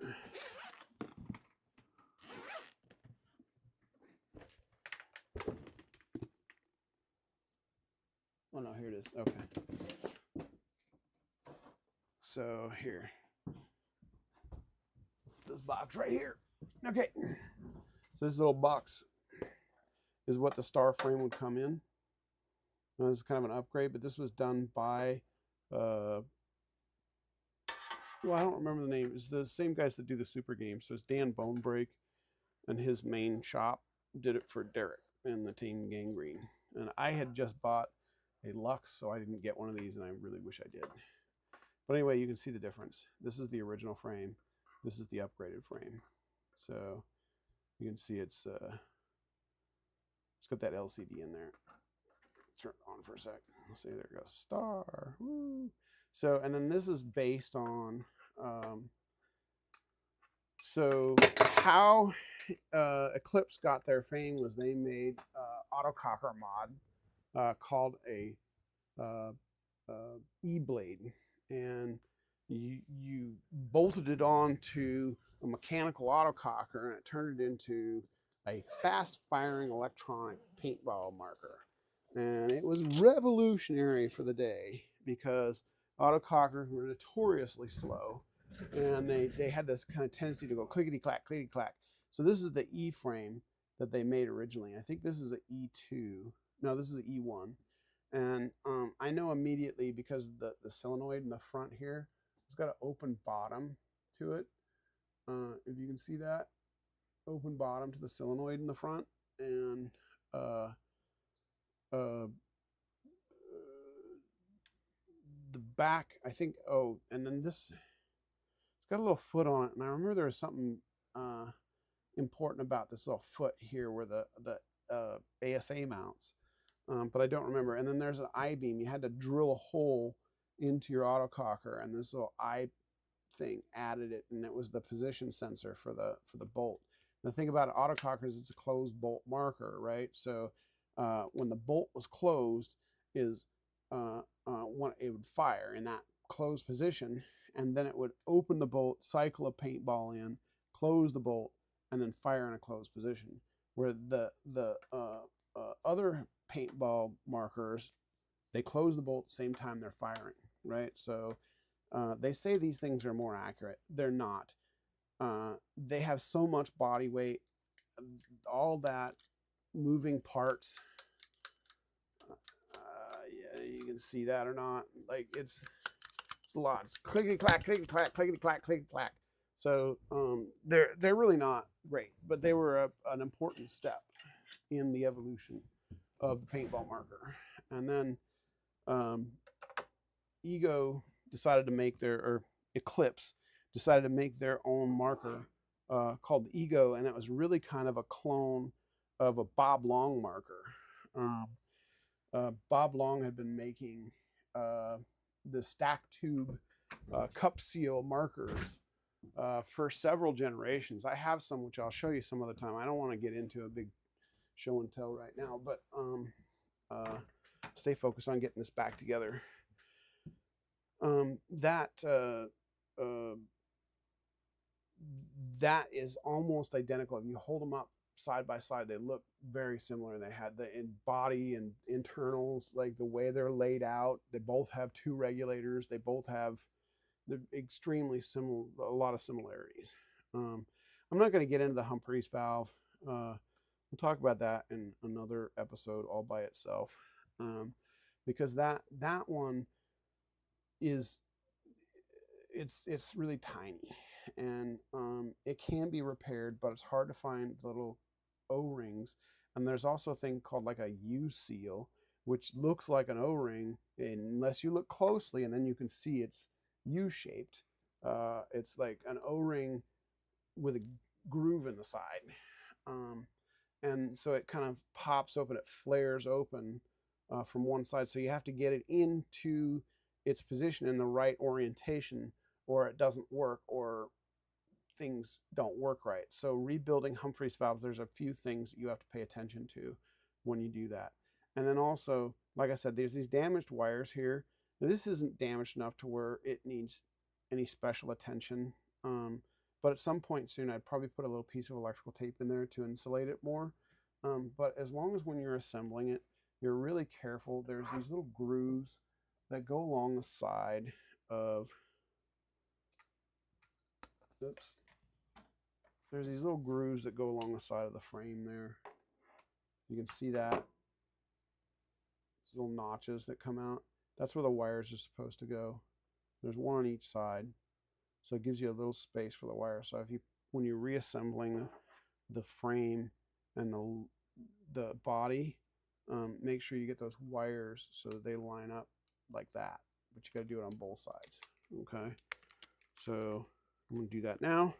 Oh no, here it is. Okay. So here. This box right here. Okay. So this little box is what the star frame would come in. Now, this is kind of an upgrade, but this was done by well, I don't remember the name. It's the same guys that do the super games. So it's Dan Bonebreak, and his main shop did it for Derek and the team GangGreen. And I had just bought a Lux, so I didn't get one of these, and I really wish I did. But anyway, you can see the difference. This is the original frame. This is the upgraded frame. So you can see it's got that LCD in there. Turn it on for a sec. Let's see, there it goes. Star. Woo. So, and then this is based on so how Eclipse got their fame was they made autococker mod called a E-blade, and you bolted it onto a mechanical autococker, and it turned it into a fast-firing electronic paintball marker. And it was revolutionary for the day because autocockers were notoriously slow, and they had this kind of tendency to go clickety-clack, clickety-clack. So this is the E frame that they made originally. I think this is an E2. No, this is an E1. And I know immediately because the solenoid in the front here, it's got an open bottom to it. If you can see that, open bottom to the solenoid in the front. And the back, I think, oh, and then this, it's got a little foot on it. And I remember there was something important about this little foot here where the ASA mounts. But I don't remember. And then there's an I-beam. You had to drill a hole into your autococker, and this little eye thing added it, and it was the position sensor for the bolt. The thing about autocockers, it's a closed bolt marker, right? So when the bolt was closed, is when it would fire in that closed position, and then it would open the bolt, cycle a paintball in, close the bolt, and then fire in a closed position. Where the other paintball markers, they close the bolt at the same time they're firing, right? So they say these things are more accurate. They're not. They have so much body weight, all that moving parts. Yeah, you can see that or not. Like it's a lot. It's clickety clack, clickety clack, clickety clack, clickety clack. So they're really not great, but they were an important step in the evolution of the paintball marker. And then Ego decided to make their, or Eclipse decided to make their own marker called the Ego, and it was really kind of a clone of a Bob Long marker. Bob Long had been making the stack tube cup seal markers for several generations. I have some, which I'll show you some other time. I don't want to get into a big show and tell right now, but stay focused on getting this back together. That is almost identical. If you hold them up side by side, they look very similar. They had the body and internals, like the way they're laid out. They both have two regulators. They both have, they're extremely similar, a lot of similarities. I'm not going to get into the Humphries valve. We'll talk about that in another episode all by itself, because that one is, it's really tiny, and it can be repaired, but it's hard to find little O-rings. And there's also a thing called like a U-seal, which looks like an O-ring unless you look closely, and then you can see it's U-shaped. It's like an O-ring with a groove in the side. And so it kind of pops open, it flares open from one side. So you have to get it into its position in the right orientation, or it doesn't work, or things don't work right. So rebuilding Humphries valves, there's a few things that you have to pay attention to when you do that. And then also, like I said, there's these damaged wires here. Now, this isn't damaged enough to where it needs any special attention. But at some point soon, I'd probably put a little piece of electrical tape in there to insulate it more. But as long as when you're assembling it, you're really careful. There's these little grooves that go along the side of, oops. There's these little grooves that go along the side of the frame there. You can see that. These little notches that come out. That's where the wires are supposed to go. There's one on each side. So it gives you a little space for the wire. So if you, when you're reassembling the frame and the body, make sure you get those wires so that they line up like that. But you got to do it on both sides. Okay. So I'm going to do that now.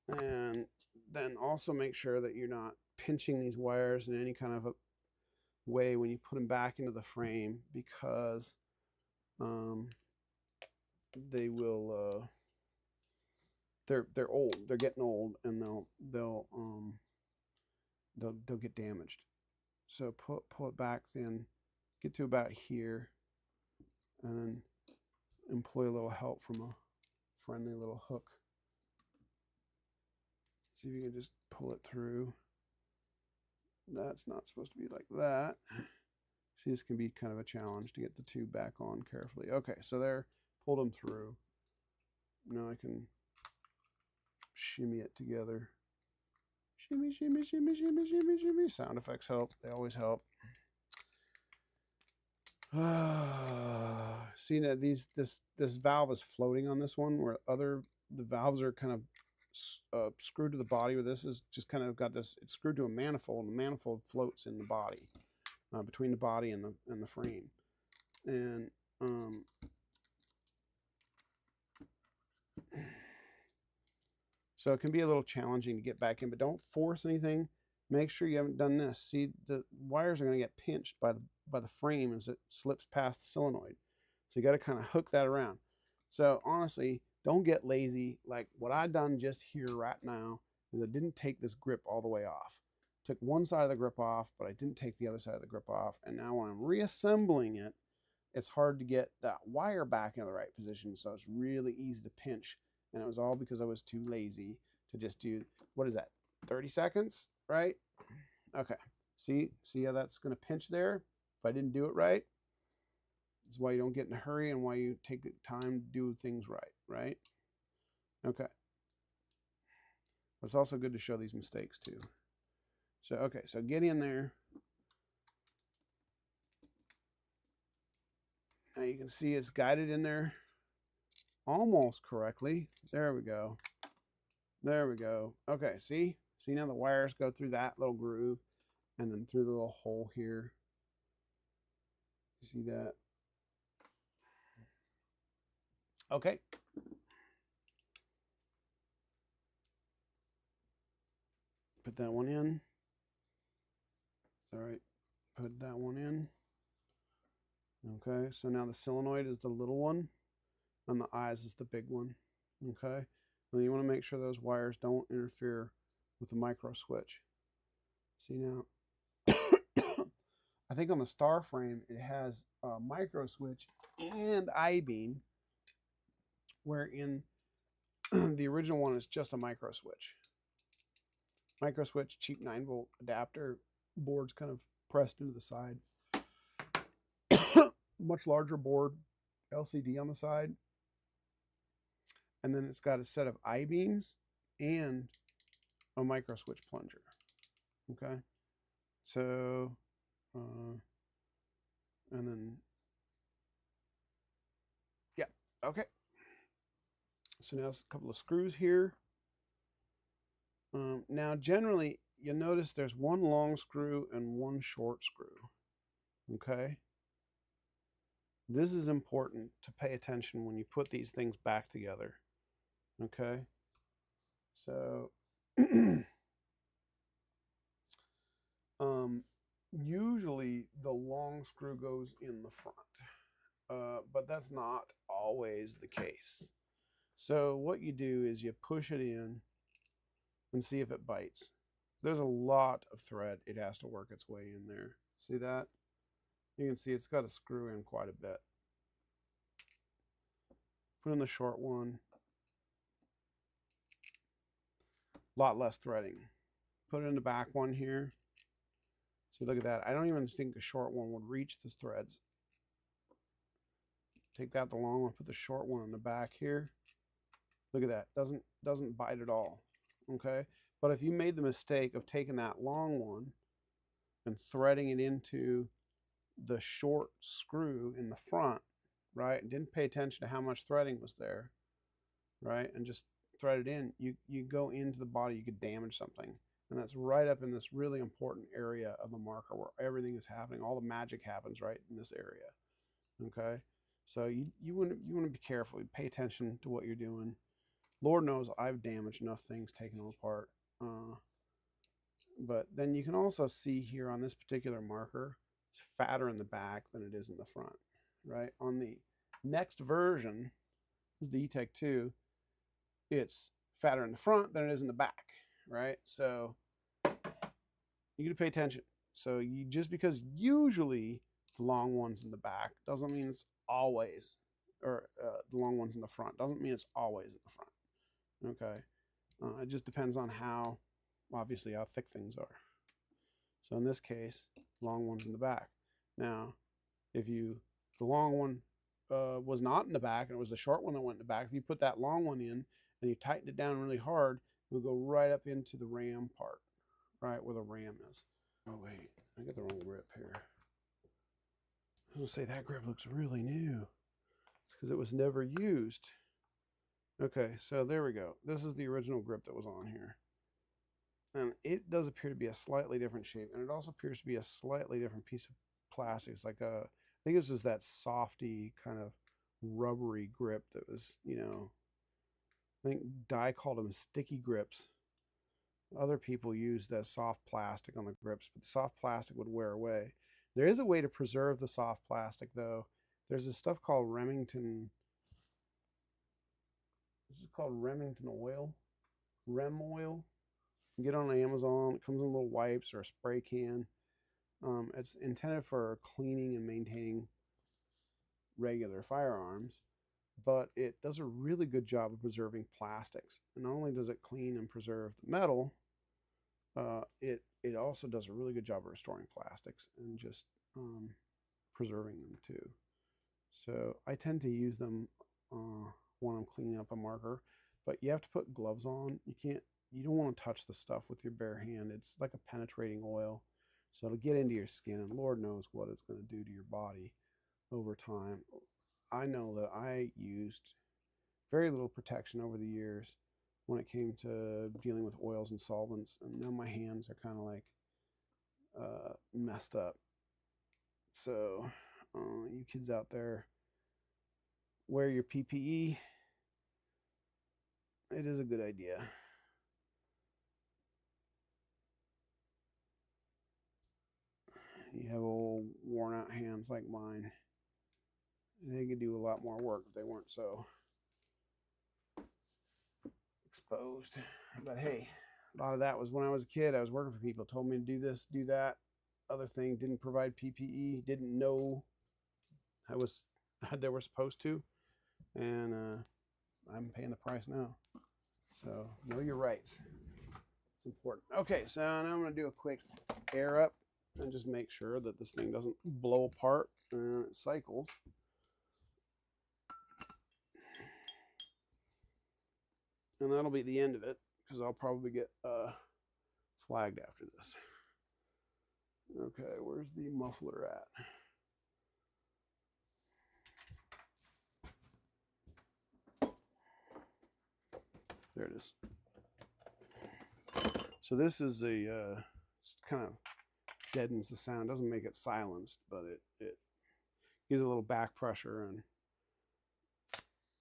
And then also make sure that you're not pinching these wires in any kind of a way when you put them back into the frame, because they will they're old, they're getting old, and they'll get damaged. So pull it back, then get to about here, and then employ a little help from a friendly little hook. See if you can just pull it through. That's not supposed to be like that. See, this can be kind of a challenge to get the tube back on carefully. Okay, so there, pulled them through. Now I can shimmy it together. Shimmy, shimmy, shimmy, shimmy, shimmy, shimmy. Sound effects help. They always help. See, now this valve is floating on this one, where the valves are kind of screwed to the body, where this is just kind of got this, it's screwed to a manifold, and the manifold floats in the body, between the body and the frame. And so it can be a little challenging to get back in, but don't force anything. Make sure you haven't done this. See, the wires are going to get pinched by the frame as it slips past the solenoid. So you got to kind of hook that around. So honestly, don't get lazy. Like what I done just here right now is I didn't take this grip all the way off. Took one side of the grip off, but I didn't take the other side of the grip off. And now when I'm reassembling it, it's hard to get that wire back in the right position. So it's really easy to pinch. And it was all because I was too lazy to just do, what is that, 30 seconds, right? Okay, see how that's going to pinch there? If I didn't do it right, that's why you don't get in a hurry and why you take the time to do things right? Okay. But it's also good to show these mistakes too. So, okay, so get in there. Now you can see it's guided in there almost correctly. There we go. There we go. Okay, see now the wires go through that little groove and then through the little hole here. You see that? Okay. Put that one in. All right. Put that one in. Okay. So now the solenoid is the little one, and the eyes is the big one. Okay. And you want to make sure those wires don't interfere with the micro switch. See now, I think on the star frame it has a micro switch and I-beam, where in the original one is just a micro switch. Micro switch, cheap 9-volt adapter, board's kind of pressed into the side. Much larger board, LCD on the side. And then it's got a set of I-beams and a micro switch plunger. Okay. So, and then, yeah, okay. So now it's a couple of screws here. Now, generally, you'll notice there's one long screw and one short screw. Okay. This is important to pay attention when you put these things back together. Okay. So, usually the long screw goes in the front, but that's not always the case. So what you do is you push it in and see if it bites. There's a lot of thread. It has to work its way in there. See that? You can see it's got to screw in quite a bit. Put in the short one. A lot less threading. Put it in the back one here. So look at that. I don't even think the short one would reach the threads. Take that, the long one, put the short one in the back here. Look at that. Doesn't bite at all. Okay? But if you made the mistake of taking that long one and threading it into the short screw in the front, right, and didn't pay attention to how much threading was there, right, and just thread it in, you go into the body, you could damage something. And that's right up in this really important area of the marker where everything is happening. All the magic happens right in this area. Okay? So you want to be careful. Pay attention to what you're doing. Lord knows I've damaged enough things taking them apart. But then you can also see here on this particular marker, it's fatter in the back than it is in the front. Right? On the next version, is the E-TEK 2, it's fatter in the front than it is in the back. Right? So you got to pay attention. So just because usually the long one's in the back doesn't mean it's always, or the long one's in the front doesn't mean it's always in the front. Okay. It just depends on how, obviously, how thick things are. So in this case, long one's in the back. Now, if the long one was not in the back and it was the short one that went in the back, if you put that long one in and you tighten it down really hard, it will go right up into the ram part, right where the ram is. Oh wait, I got the wrong grip here. I was gonna say that grip looks really new. It's because it was never used. Okay, so there we go. This is the original grip that was on here. And it does appear to be a slightly different shape, and it also appears to be a slightly different piece of plastic. It's like I think this is that softy kind of rubbery grip that was, I think Dye called them sticky grips. Other people use the soft plastic on the grips, but the soft plastic would wear away. There is a way to preserve the soft plastic, though. There's this stuff called Remington. This is called Remington oil. Rem oil. You get it on Amazon. It comes in little wipes or a spray can. It's intended for cleaning and maintaining regular firearms, but it does a really good job of preserving plastics. And not only does it clean and preserve the metal, it also does a really good job of restoring plastics and just preserving them too. So I tend to use them when I'm cleaning up a marker, but you have to put gloves on. You don't want to touch the stuff with your bare hand. It's like a penetrating oil, so it'll get into your skin, and Lord knows what it's going to do to your body over time. I know that I used very little protection over the years when it came to dealing with oils and solvents, and now my hands are kind of like messed up. So you kids out there, wear your PPE. It is a good idea. You have old worn out hands like mine. They could do a lot more work if they weren't so exposed. But hey, a lot of that was when I was a kid. I was working for people, told me to do this, do that, other thing, didn't provide PPE, didn't know they were supposed to, and I'm paying the price now. So know your rights. It's important. Okay, so now I'm going to do a quick air up and just make sure that this thing doesn't blow apart and it cycles. And that'll be the end of it, because I'll probably get flagged after this. Okay, where's the muffler at? There it is. So this is a kind of deadens the sound. Doesn't make it silenced, but it gives it a little back pressure and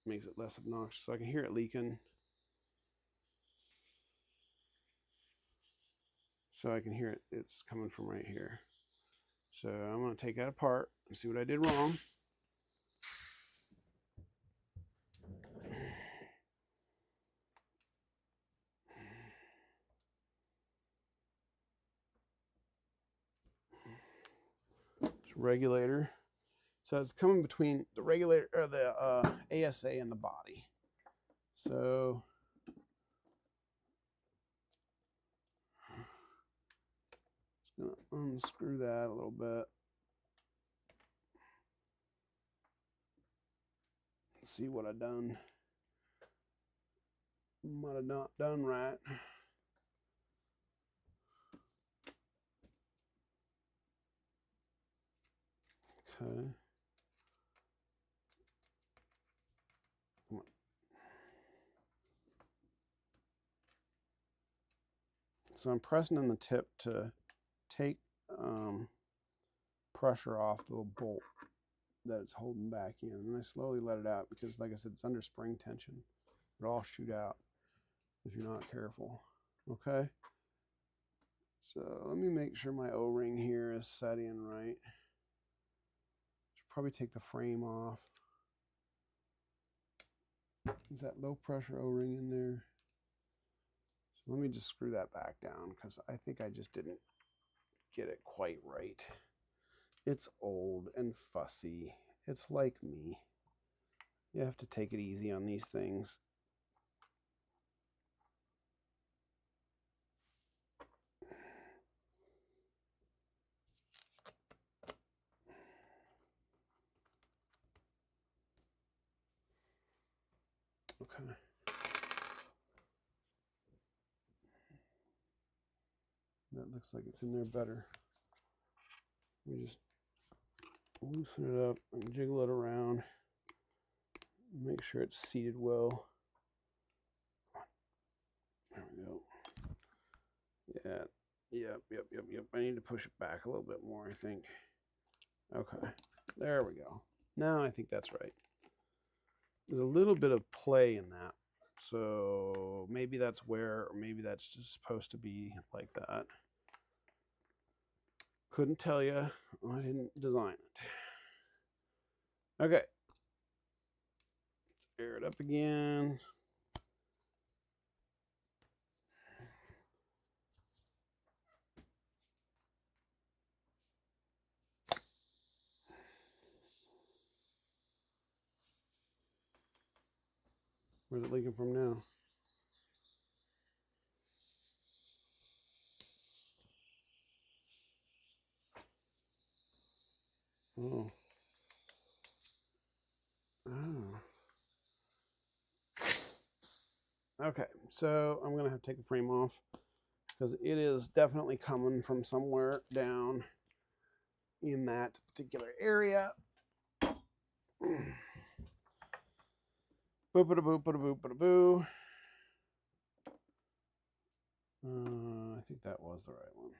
makes it less obnoxious. So I can hear it leaking. So I can hear it. It's coming from right here. So I'm going to take that apart and see what I did wrong. Regulator. So it's coming between the regulator or the ASA and the body. So just gonna unscrew that a little bit. See what I done. Might have not done right. Okay. Come on. So I'm pressing on the tip to take pressure off the little bolt that it's holding back in. And I slowly let it out because, like I said, it's under spring tension. It'll all shoot out if you're not careful. Okay. So let me make sure my O-ring here is set in right. Should probably take the frame off. Is that low pressure O-ring in there? So let me just screw that back down because I think I just didn't get it quite right. It's old and fussy. It's like me. You have to take it easy on these things. Okay. That looks like it's in there better. Let me just loosen it up and jiggle it around. Make sure it's seated well. There we go. Yeah, yep. I need to push it back a little bit more, I think. Okay, there we go. Now I think that's right. There's a little bit of play in that. So maybe that's where, or maybe that's just supposed to be like that. Couldn't tell you. I didn't design it. Okay. Let's air it up again. Where's it leaking from now? Oh. Okay, so I'm gonna have to take the frame off because it is definitely coming from somewhere down in that particular area. Boop, bada boop, bada boop, bada boo. I think that was the right one.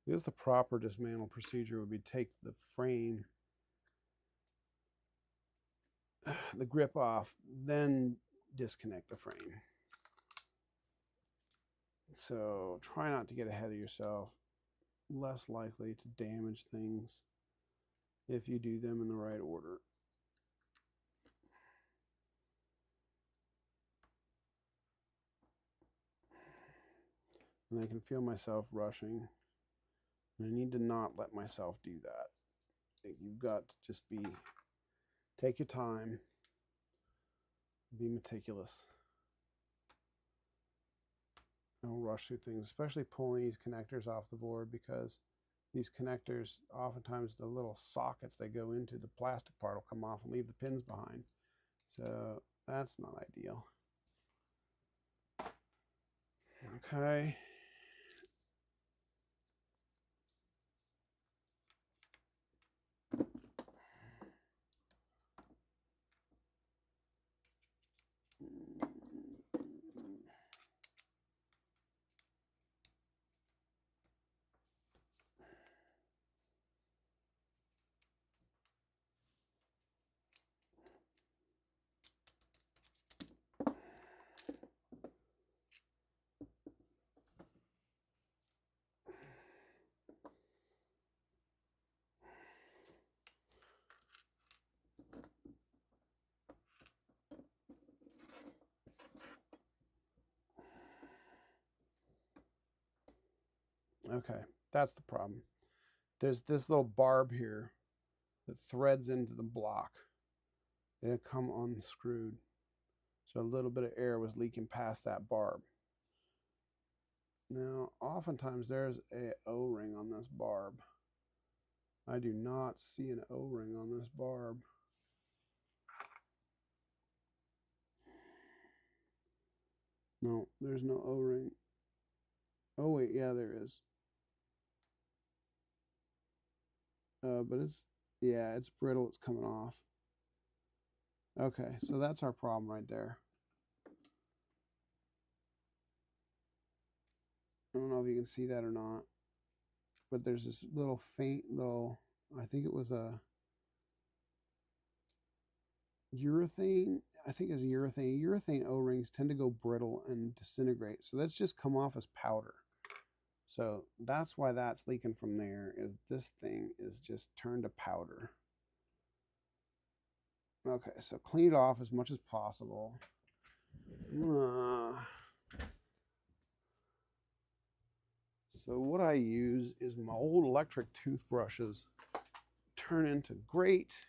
Because the proper dismantle procedure would be take the frame, the grip off, then disconnect the frame. So try not to get ahead of yourself. Less likely to damage things if you do them in the right order. And I can feel myself rushing. And I need to not let myself do that. You've got to just take your time, be meticulous. Don't rush through things, especially pulling these connectors off the board, because these connectors, oftentimes the little sockets they go into, the plastic part will come off and leave the pins behind. So that's not ideal. Okay. Okay, that's the problem. There's this little barb here that threads into the block. It'll come unscrewed. So a little bit of air was leaking past that barb. Now, oftentimes there's a O-ring on this barb. I do not see an O-ring on this barb. No, there's no O-ring. Oh wait, yeah, there is. But it's brittle, it's coming off. Okay, so that's our problem right there. I don't know if you can see that or not, but there's this little faint little, I think it was a urethane. I think it's urethane. Urethane O-rings tend to go brittle and disintegrate. So that's just come off as powder. So that's why that's leaking from there, is this thing is just turned to powder. Okay, so clean it off as much as possible. So what I use is my old electric toothbrushes turn into great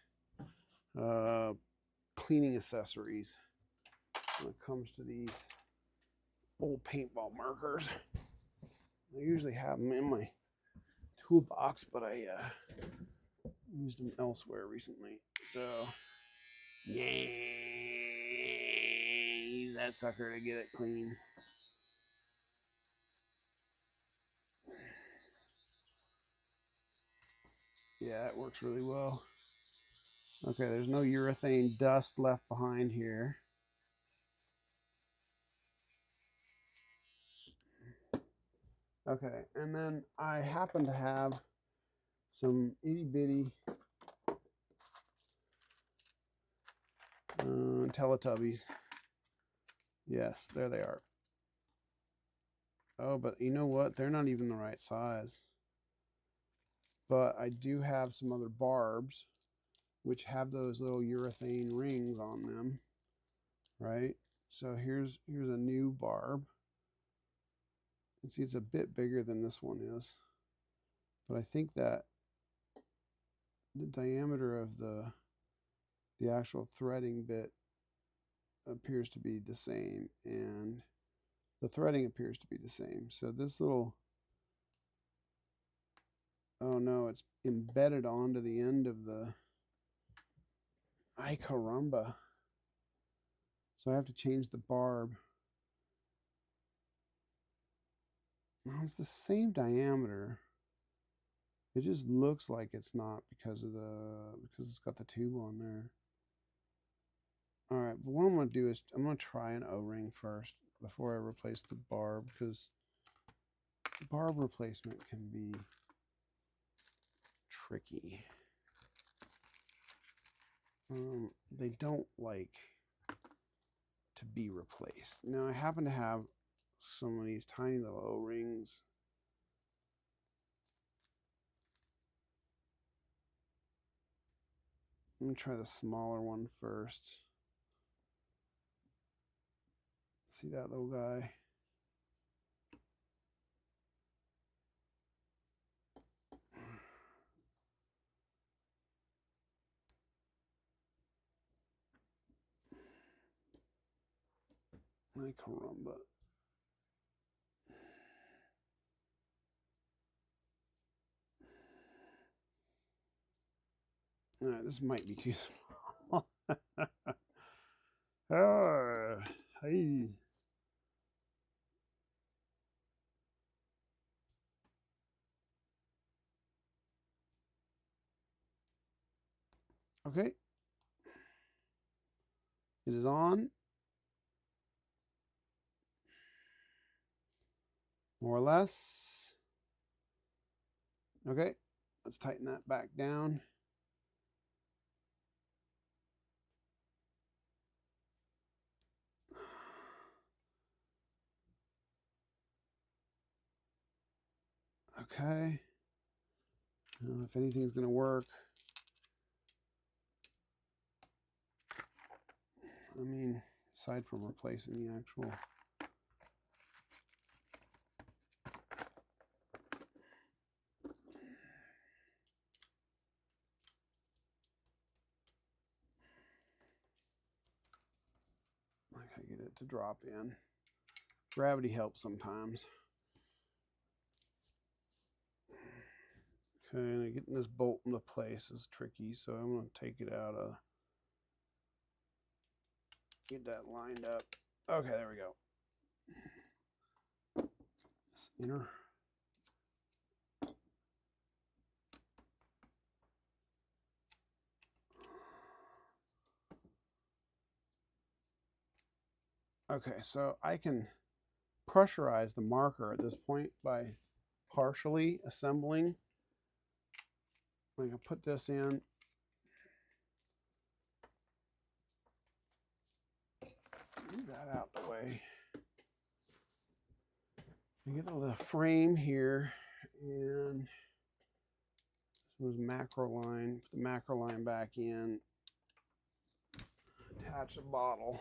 cleaning accessories when it comes to these old paintball markers. I usually have them in my toolbox, but I used them elsewhere recently. So, yeah, use that sucker to get it clean. Yeah, it works really well. Okay, there's no urethane dust left behind here. Okay, and then I happen to have some itty bitty Teletubbies. Yes, there they are. Oh, but you know what? They're not even the right size. But I do have some other barbs which have those little urethane rings on them, right? So here's a new barb. You can see it's a bit bigger than this one is. But I think that the diameter of the actual threading bit appears to be the same, and the threading appears to be the same. So this little, oh no, it's embedded onto the end of the, ay caramba. So I have to change the barb. Well, it's the same diameter. It just looks like it's not because it's got the tube on there. All right, but what I'm going to do is I'm going to try an O-ring first before I replace the barb, because barb replacement can be tricky. They don't like to be replaced. Now I happen to have some of these tiny little O-rings. Let me try the smaller one first. See that little guy? Ay, caramba. All right, this might be too small. Hey. Okay. It is on. More or less. Okay. Let's tighten that back down. Okay. Now, if anything's going to work, I mean, aside from replacing the actual like I get it to drop in. Gravity helps sometimes. Okay, and getting this bolt into place is tricky, so I'm going to take it out of, get that lined up. Okay, there we go. This inner. Okay, so I can pressurize the marker at this point by partially assembling. I'm going to put this in. Move that out the way. I get the frame here and this macro line. Put the macro line back in. Attach the bottle.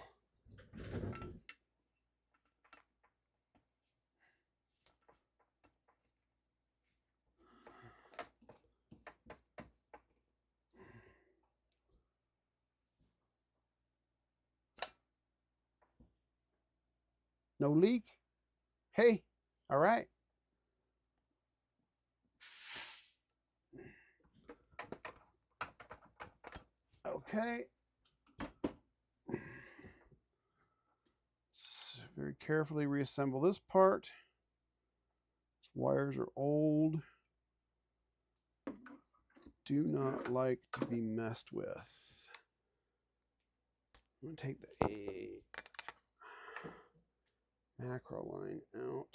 No leak? Hey, all right. Okay. Let's very carefully reassemble this part. These wires are old. Do not like to be messed with. I'm going to take the macro line out.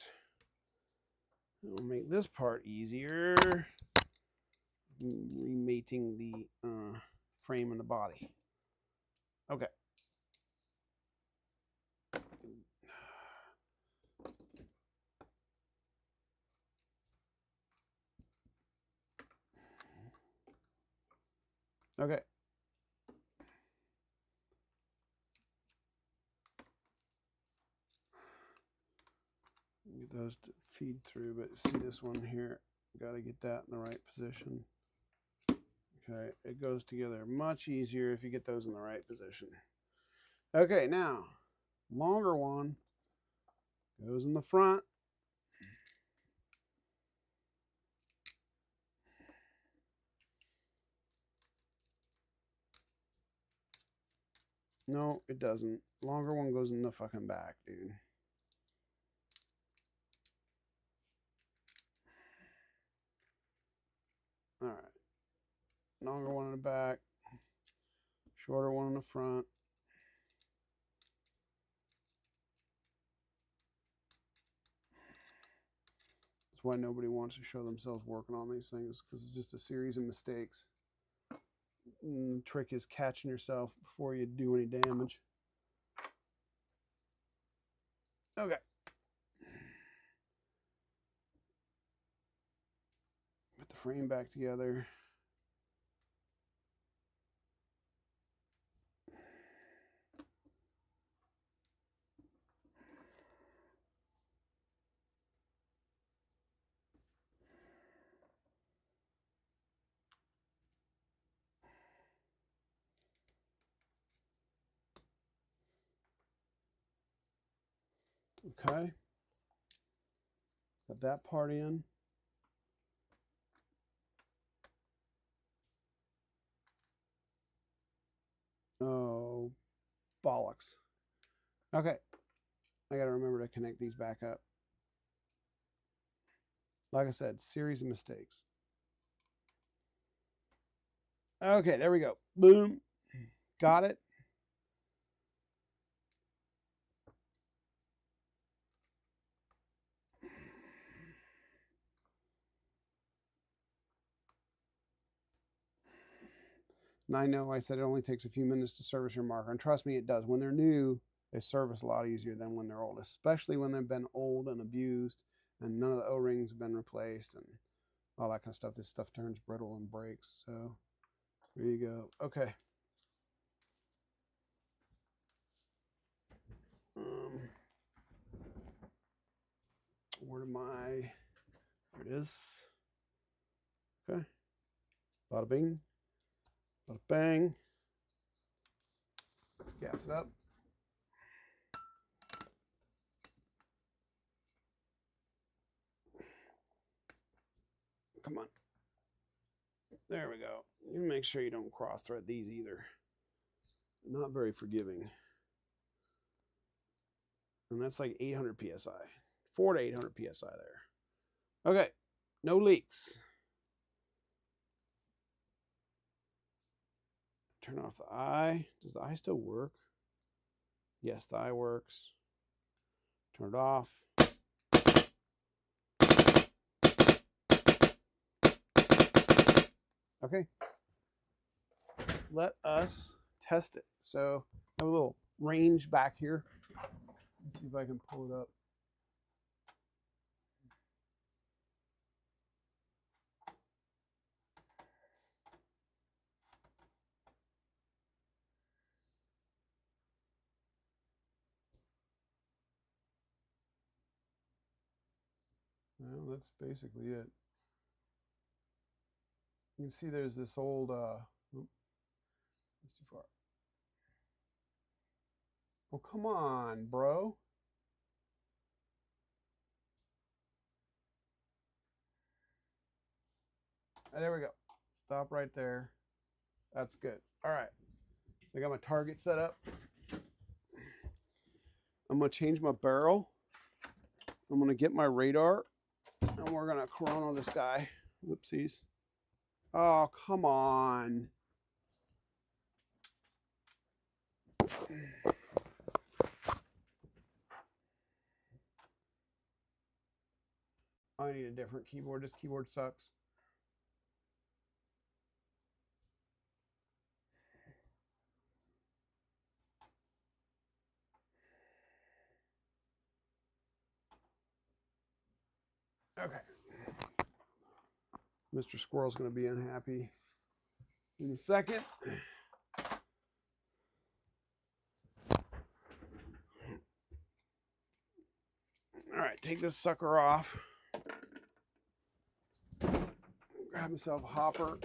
It'll make this part easier. Remating the frame and the body. Okay. Okay. Get those to feed through, but see this one here, got to get that in the right position. Okay, it goes together much easier if you get those in the right position. Okay, now, longer one goes in the front. No, it doesn't. Longer one goes in the fucking back, dude. All right. Longer one in the back. Shorter one in the front. This why nobody wants to show themselves working on these things, because it's just a series of mistakes. And the trick is catching yourself before you do any damage. Okay. Put the frame back together. Okay. Got that part in. Oh, bollocks. Okay. I got to remember to connect these back up. Like I said, series of mistakes. Okay, there we go. Boom. Got it. And I know I said it only takes a few minutes to service your marker. And trust me, it does. When they're new, they service a lot easier than when they're old, especially when they've been old and abused and none of the O-rings have been replaced and all that kind of stuff. This stuff turns brittle and breaks. So there you go. Okay. Where am I? There it is. Okay. Bada bing. Bada bang. Let's gas it up. Come on. There we go. You make sure you don't cross thread these either. Not very forgiving. And that's like 800 PSI. 400 to 800 PSI there. Okay. No leaks. Turn off the eye. Does the eye still work? Yes, the eye works. Turn it off. Okay. Let us test it. So I have a little range back here. Let's see if I can pull it up. Well, that's basically it. You can see there's this old, oops, that's too far. Oh, come on, bro. There we go. Stop right there. That's good. All right. I got my target set up. I'm going to change my barrel. I'm going to get my radar, and we're going to chrono this guy. Whoopsies. Oh, come on. I need a different keyboard. This keyboard sucks. Okay. Mr. Squirrel's going to be unhappy in a second. All right, take this sucker off. Grab myself a hopper.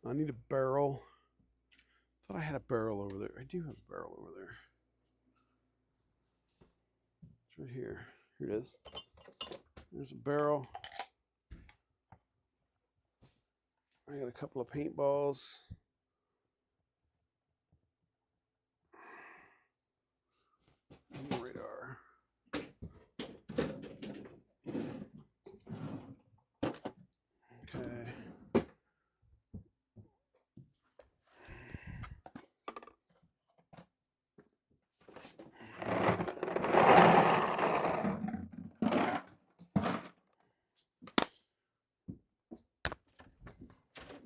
I need a barrel. I thought I had a barrel over there. I do have a barrel over there. It's right here. Here it is. There's a barrel. I got a couple of paintballs. And the radar. Okay.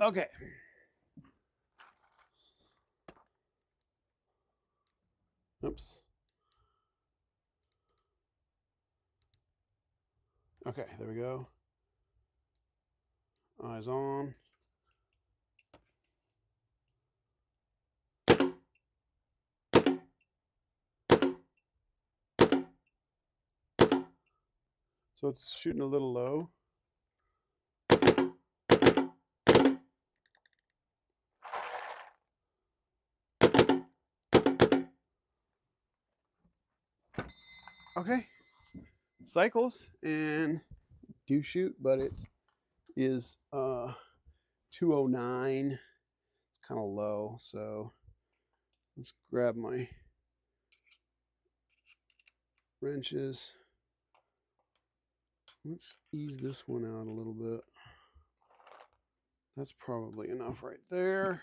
Okay. Oops. Okay, there we go. Eyes on. So it's shooting a little low. Okay. Cycles and do shoot, but it is 209. It's kind of low, so let's grab my wrenches. Let's ease this one out a little bit. That's probably enough right there.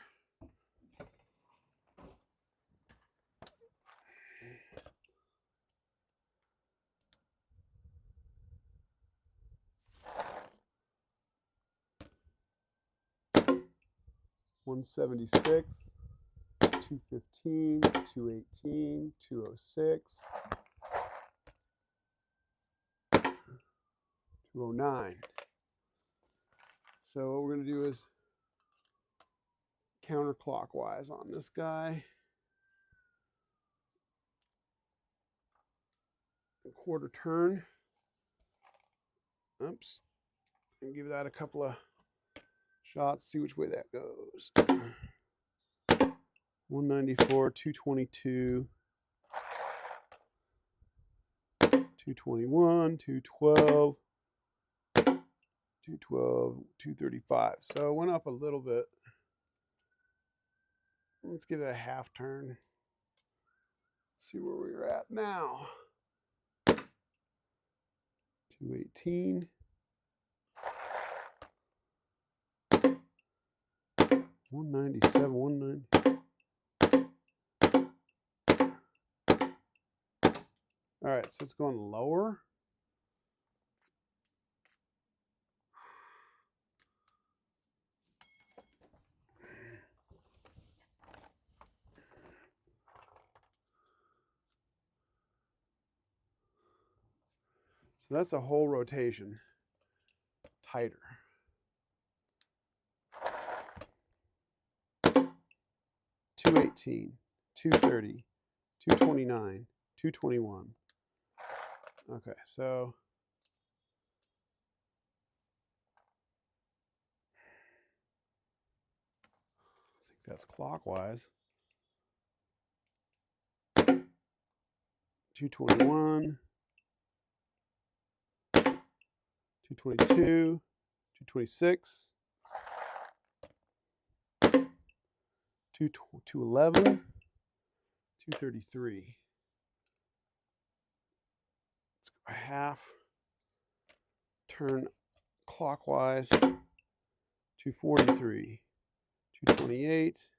$176, $215, $218, $206, $209. So what we're going to do is counterclockwise on this guy. A quarter turn. Oops. And give that a couple of shots, see which way that goes. 194, 222, 221, 212, 212, 235. So it went up a little bit. Let's give it a half turn. See where we're at now. 218. 197, 190. All right, so it's going lower. So that's a whole rotation tighter. 218, 230, 229, 221. Okay, so I think that's clockwise. 221, 222, 226, 211, 233. A half turn clockwise. 243, 228,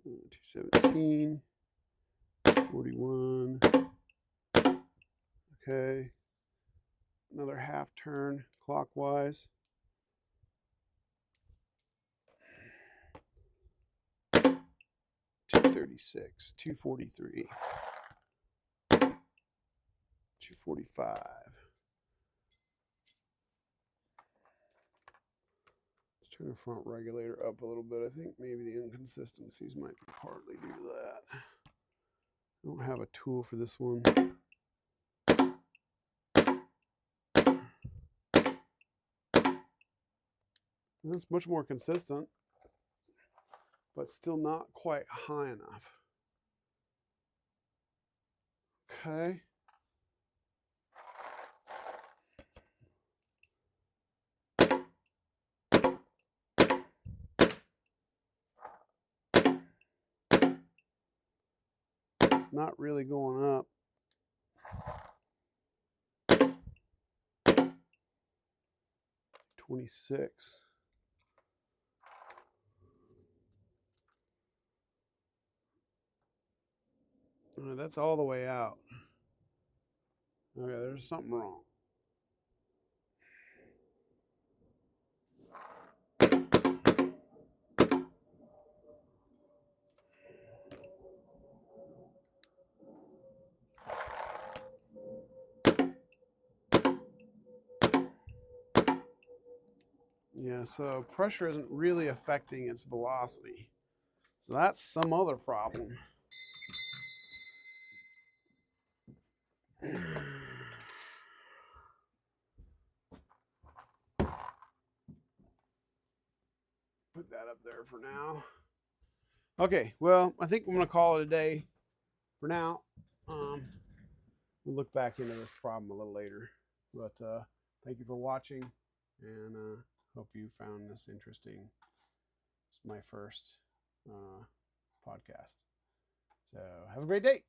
217, 41. Okay. Another half turn clockwise. 236, 243, 245. Let's turn the front regulator up a little bit. I think maybe the inconsistencies might be partly due to that. I don't have a tool for this one. That's much more consistent, but still not quite high enough. Okay. It's not really going up. $26. That's all the way out. Okay, there's something wrong. Yeah, so pressure isn't really affecting its velocity. So that's some other problem. Put that up there for now. Okay, well, I think I'm going to call it a day for now. We'll look back into this problem a little later. But thank you for watching, and hope you found this interesting. It's my first podcast. So have a great day.